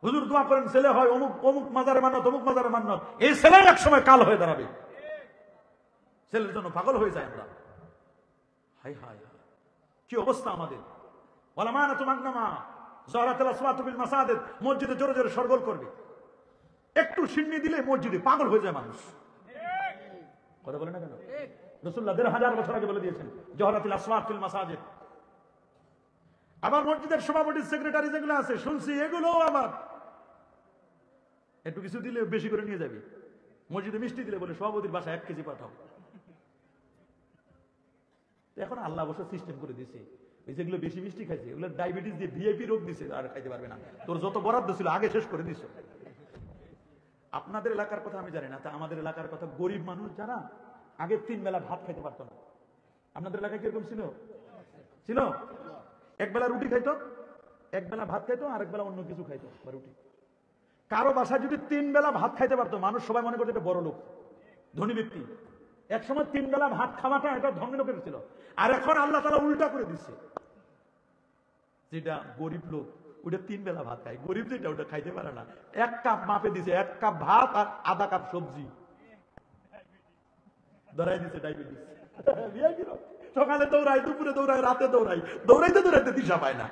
হুজুর দোয়া করেন ছেলে হয়, অমুক অমুক মাজারে মান্নত, অমুক মাজারে মান্নত, এই ছেলে এক সময় কাল হয়ে দাঁড়াবে। ছেলের জন্য পাগল হয়ে যায় আমরা। হাই হাই কি অবস্থা আমাদের। ওয়ালামানা তুমাগনামা জহরাতুল আসওয়াতু বিল মাসাজিদ, মসজিদে জোরে জোরে সরগোল করবে, একটু সিন্নি দিলে মসজিদে পাগল হয়ে যায় মানুষ। কথা বলে না কেন? রাসূলুল্লাহ ১৫০০ বছর আগে বলে দিয়েছেন জহরাতুল আসওয়াত ফিল মাসাজিদ। আবার মসজিদের সভাপতি সেক্রেটারি যেগুলো আছে শুনছি, এগুলো আবার একটু কিছু দিলে বেশি করে নিয়ে যাবে। মসজিদে মিষ্টি দিলে বলে সভাপতির বাসায় ১ কেজি পাঠাও। এখন আল্লাহ অবশ্য সিস্টেম করে দিয়েছে, এই যেগুলো বেশি মিষ্টি খাইছে এগুলো ডায়াবেটিস দিয়ে ভিআইপি রোগ দিছে, আর খাইতে পারবে না। তোর যত বরাদ্দ ছিল আগে শেষ করে দিছ। আপনাদের এলাকার কথা আমি জানি না, তা আমাদের এলাকার কথা, গরিব মানুষ যারা আগে 3 বেলা ভাত খাইতে পারতো না। আপনাদের এলাকায় কিরকম ছিল? ছিল এক বেলা রুটি খাইতো, এক বেলা ভাত খাইতো, আরেক বেলা অন্য কিছু খাইতো বা রুটি। কারো বাসায় যদি 3 বেলা ভাত খাইতে পারতো, মানুষ সবাই মনে করতো এটা বড় লোক, ধনী ব্যক্তি। এক সময় 3 বেলা ভাত খাওয়াটা এটা ধনী লোকের ছিল, আর এখন আল্লাহ তাআলা উল্টা করে দিচ্ছে। যেটা গরিব লোক ওটা 3 বেলা ভাত খায়, গরিব যেটা ওটা খাইতে পারে না। 1 কাপ মাপে দিছে, 1 কাপ ভাত আর আধা কাপ সবজি ধরাই দিছে ডায়াবেটিস। সকালে দৌড়াই, দুপুরে দৌড়াই, রাতে দৌড়াই, দৌড়াইতে দৌড়াইতে দিশা পায় না।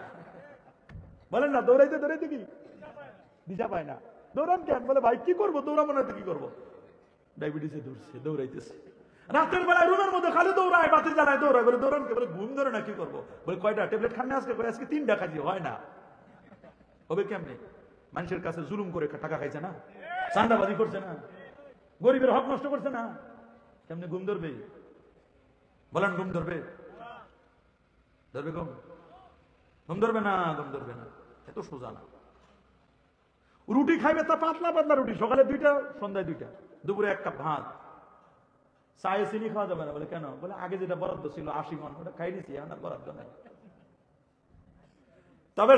বলেন না দৌড়াইতে দৌড়াইতে কি দিশা পায় না। দৌড়ান কেন? বলে ভাই কি করবো, দৌড়াবো না তো কি করবো, ডায়াবেটিসে ধরছে, দৌড়াইতেছে। রাতের বেলায় রুমের মধ্যে খালি দৌড়ায়, বাতি জ্বালায়, দৌড়ায়। বলে দৌড়ান কে? বলে ঘুম ধরে না, কি করবো? বলে কয়টা ট্যাবলেট খান না আজকে? আজকে 3টা খাইছি, হয় না। হবে কেমনে? মানুষের কাছে জুলুম করে টাকা খাইছে না, চাঁদাবাজি করছে না, গরিবের হক নষ্ট করছে না, কেমনে ঘুম ধরবে? বলেন ঘুম ধরবে? ধরবে ঘুম? ঘুম ধরবে না, ঘুম ধরবে না। এত সোজা না। রুটি খাইবে তা পাতলা পাতলা রুটি, সকালে 2টা, সন্ধ্যায় 2টা, দুপুরে 1 কাপ ভাত। চায়ে চিনি খাওয়া যাবে না। বলে কেন? বলে আগে যেটা বরাদ্দ ছিল 80 মণ, ওটা খাই দিছি, এখন আর বরাদ্দ নাই। তবে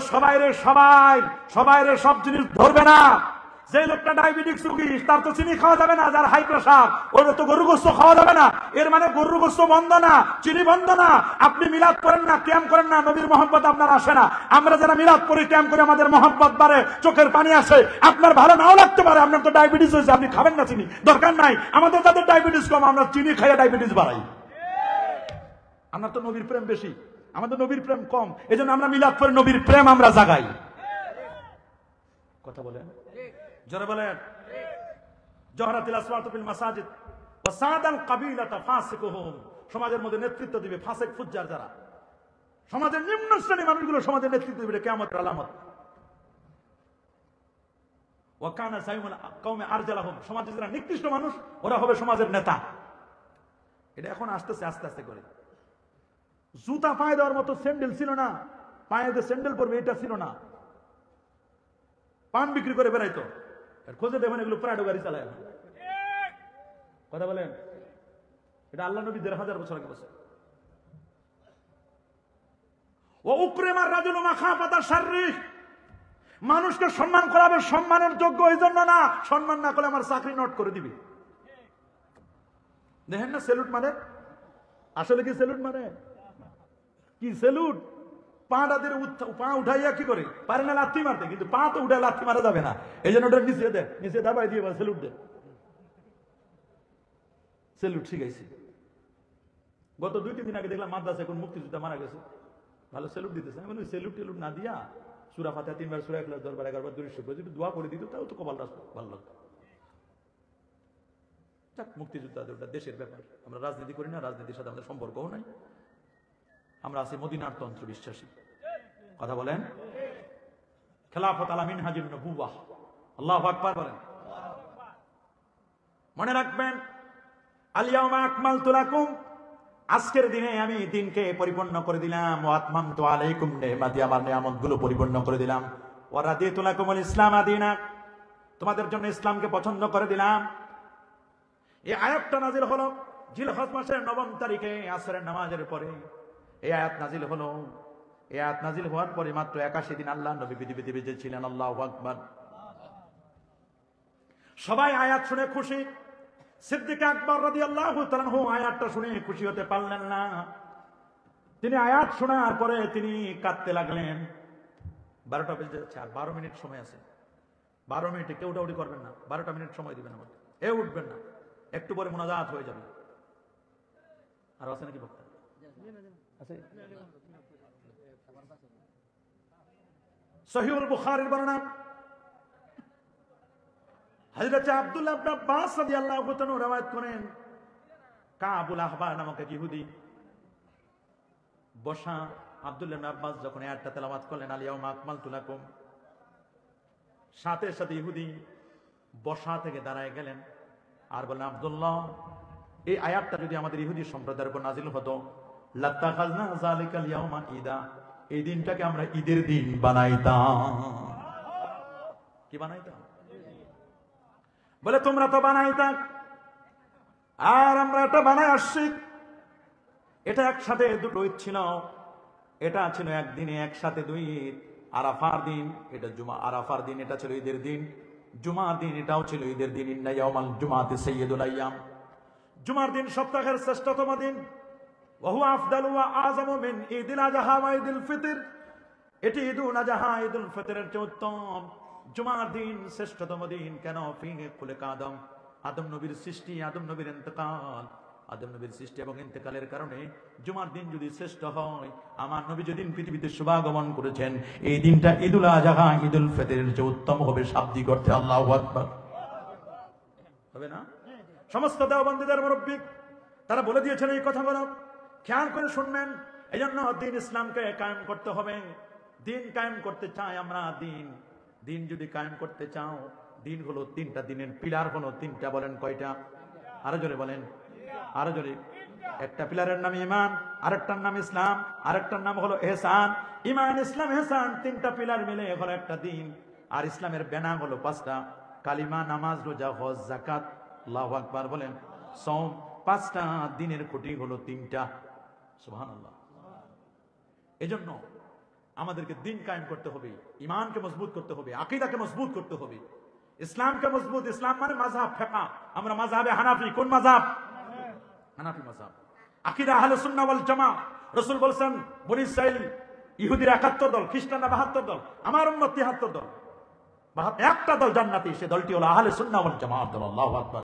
সবাই সব জিনিস ধরবে না। যে লোকটা ডায়াবেটিস রোগী তার তো চিনি খাওয়া যাবে না, যার হাই প্রেসার ওর তো গরুর গোশত খাওয়া যাবে না। এর মানে গরুর গোশত বন্ধ না, চিনি বন্ধ না। আপনি মিলাদ করেন না, ক্যাম করেন না, নবীর মহব্বত আপনার আসে না। আমরা যারা মিলাদ করি, ক্যাম করে, আমাদের মহব্বত বাড়ে, চোখের পানি আসে। আপনার ভালো নাও লাগতে পারে, আপনার তো ডায়াবেটিস হয়েছে, আপনি খাবেন না চিনি, দরকার নাই। আমাদের যাদের ডায়াবেটিস কম, আমরা চিনি খাইয়ে ডায়াবেটিস বাড়াই। আমরা তো নবীর প্রেম বেশি, আমাদের নবীর প্রেম কম, এজন্য আমরা মিলাদ করে নবীর প্রেম আমরা জাগাই। কথা বলেন, জোরে বলেন। জহরাতুল আসওয়াতু ফিল মাসাজিদ ওয়া সাদাল কাবিলাতা ফাসিকুহুম, সমাজের মধ্যে নেতৃত্ব দিবে ফাসিক ফুজ্জার যারা, সমাজের নিম্ন শ্রেণীর মানুষগুলো সমাজের নেতৃত্ব দিবে, কিয়ামতের আলামত। ওয়া কানা সাইমুল কওমে আরজালাহুম, সমাজের যারা নিকৃষ্ট মানুষ ওরা হবে সমাজের নেতা। এটা এখন আসতেছে আস্তে আস্তে করে। জুতা পায়ে দেওয়ার মতো স্যান্ডেল ছিল না, পায়ে দিয়ে স্যান্ডেল পরবে এটা ছিল না। পান বিক্রি করে বেড়াইতো, খোঁজে দেবেন এগুলো প্রাইডো গাড়ি চালায়। কথা বলেন, এটা আল্লাহ নবী ১৫০০ বছর আগে বলছে। ও উকরিমার রাজুলু মাখাফাতা শাররি, মানুষকে সম্মান করাবে, সম্মানের যোগ্য এই জন্য না, সম্মান না করলে আমার চাকরি নোট করে দিবে। দেখেন না স্যালুট মানে, আসলে কি স্যালুট মানে কি? স্যালুট পাটা দিয়ে পা উঠাইয়া কি করে পারে না লাথি মারতে, কিন্তু পা তো উঠায় লাথি মারা যাবে না, এই জন্য ওটা নিচে দেয়, নিচে দাবাই দিয়ে স্যালুট দেয়। স্যালুট শিখাইছি। গত 2-3 দিন আগে দেখলাম মাদ্রাসা এখন মুক্তিযোদ্ধা মারা গেছে, ভালো স্যালুট দিতেছে। আমি বলি স্যালুট টেলুট না দিয়া সূরা ফাতিহা 3 বার, সূরা ইখলাস 10 বার, 11 বার দরুদ শরীফ যদি দোয়া করে দিত তাও তো কপাল রাস্তা ভালো লাগতো। যাক, মুক্তিযোদ্ধাদের ওটা দেশের ব্যাপার, আমরা রাজনীতি করি না, রাজনীতির সাথে আমাদের সম্পর্কও নাই। আমরা আছি মদিনার তন্ত্র বিশ্বাসী। কথা বলেন। খেলাফত আলা মিনহাজুন নবুওয়াহ, আল্লাহু আকবার বলেন। মনে রাখবেন, আল ইয়াউমা আকমালতু লাকুম, আজকের দিনে আমি দিনকে পরিপূর্ণ করে দিলাম। ওয়া আতমামতু আলাইকুম নি'মাতি, আমার নিয়ামতগুলো পরিপূর্ণ করে দিলাম। ওয়া রাদিতু লাকুমুল ইসলাম দীনা, তোমাদের জন্য ইসলামকে পছন্দ করে দিলাম। এই আয়াতটা নাজিল হলো জিলহজ মাসের 9 তারিখে আসরের নামাজের পরে এই আয়াত নাজিল হলো। এই আয়াত নাজিল হওয়ার পরে মাত্র 81 দিন আল্লাহ নবী পৃথিবীতে বেঁচে ছিলেন। আল্লাহু আকবার। সবাই আয়াত শুনে খুশি। সিদ্দিক আকবর রাদিয়াল্লাহু তাআলা আনহু আয়াতটা শুনে খুশি হতে পারলেন না। তিনি আয়াত শোনার পরে তিনি কাঁদতে লাগলেন। 12টা বেজে যাচ্ছে, আর 12 মিনিট সময় আছে। 12 মিনিটে কেউ উঠাউঠি করবেন না, 12টা মিনিট সময় দিবেন আমাকে, উঠবেন না, একটু পরে মোনাজাত হয়ে যাবে। আর আছে নাকি বক্তা? আছে। সহিহুল বুখারীর বর্ণনা, হযরত আব্দুল্লাহ ইবনে আব্বাস রাদিয়াল্লাহু তাআলা রওয়ায়াত করেন, কাবুল আহবার নামক এক ইহুদি বসা। আব্দুল্লাহ ইবনে আব্বাস যখন আয়াতটা তেলাওয়াত করলেন, আল ইয়াউমা আকমালতু লাকুম, সাথে সাথে ইহুদি বসা থেকে দাঁড়ায় গেলেন আর বললেন, আব্দুল্লাহ, এই আয়াতটা যদি আমাদের ইহুদি সম্প্রদায়ের উপর নাজিল হতো, লাত্তাখাযনা যালিকাল ইয়াউমা ঈদা, এই দিনটাকে আমরা ঈদের দিন বানাইতাম। কি বানাইতাম? বলে তোমরা তো বানাইতাম, আর আমরা এটা বানাই আসছি। এটা একসাথে দুটো ঈদ ছিল, এটা ছিল একদিনে একসাথে 2 ঈদ। আরাফার দিন, এটা জুমা, আরাফার দিন এটা ছিল ঈদের দিন, জুমার দিন এটাও ছিল ঈদের দিন। ইন্না ইয়াউমাল জুমাতি সাইয়্যিদুল আইয়াম, জুমার দিন সপ্তাহের শ্রেষ্ঠতম দিন। ওয়া হুয়া আফদালু ওয়া আযামু মিন ঈদিল আযহা ওয়া ঈদুল ফিতর, এটি ঈদুল আযহা ঈদুল ফিতরের চেয়ে উত্তম। জুমার দিন শ্রেষ্ঠতম দিন কেন? ফিহি খুলিকা আদম, আদম নবীর সৃষ্টি, আদম নবীর ইন্তেকাল, আদম নবীর সৃষ্টি এবং ইন্তেকালের কারণে জুমার দিন যদি শ্রেষ্ঠ হয়, আমার নবী যেদিন পৃথিবীতে শুভাগমন করেছেন, এই দিনটা ঈদুল আযহা ঈদুল ফিতরের চেয়ে উত্তম হবে। শাব্দিক অর্থে আল্লাহু আকবার হবে না? সমস্ত দেওবন্দীদের মুরব্বি তারা বলে দিয়েছেন এই কথাগুলো, খেয়াল করে শুনবেন। এই জন্য দিন ইসলামকে কায়েম করতে হবে। দিন কায়েম করতে চাই আমরা, দিন যদি কায়েম করতে চাও, দিন হলো 3টা, দিনের পিলার হলো 3টা। বলেন কয়টা? আরো জোরে বলেন, আরো জোরে। একটা পিলারের নাম ঈমান, আরেকটার নাম ইসলাম, আরেকটার নাম হলো ইহসান। ঈমান, ইসলাম, ইহসান 3টা পিলার মিলে হলো একটা দিন। আর ইসলামের ব্যানা হলো 5টা, কালিমা, নামাজ, রোজা, হজ, যাকাত। আল্লাহু আকবার বলেন। সওম, 5টা দিনের খুঁটি হলো 3টা। সুবহানাল্লাহ। এজন্য আমাদেরকে দিন কায়েম করতে হবে, ঈমানকে মজবুত করতে হবে, আকীদাকে মজবুত করতে হবে, ইসলামকে মজবুত। ইসলাম মানে মাযহাব, ফিকহ। আমরা মাযহাবে হানাফি। কোন মাযহাব? হানাফি মাযহাব। আকীদা আহলে সুন্নাহ ওয়াল জামাআহ। রাসূল বলেছেন, বনী ইসরাইল, ইহুদিরা 71 দল, খ্রিস্টানরা 72 দল, আমার উম্মত 73 দল। একটা দল জান্নাতি, সে দলটি হলো আহলে সুন্নাহ ওয়াল জামাআহ দল। আল্লাহু আকবার।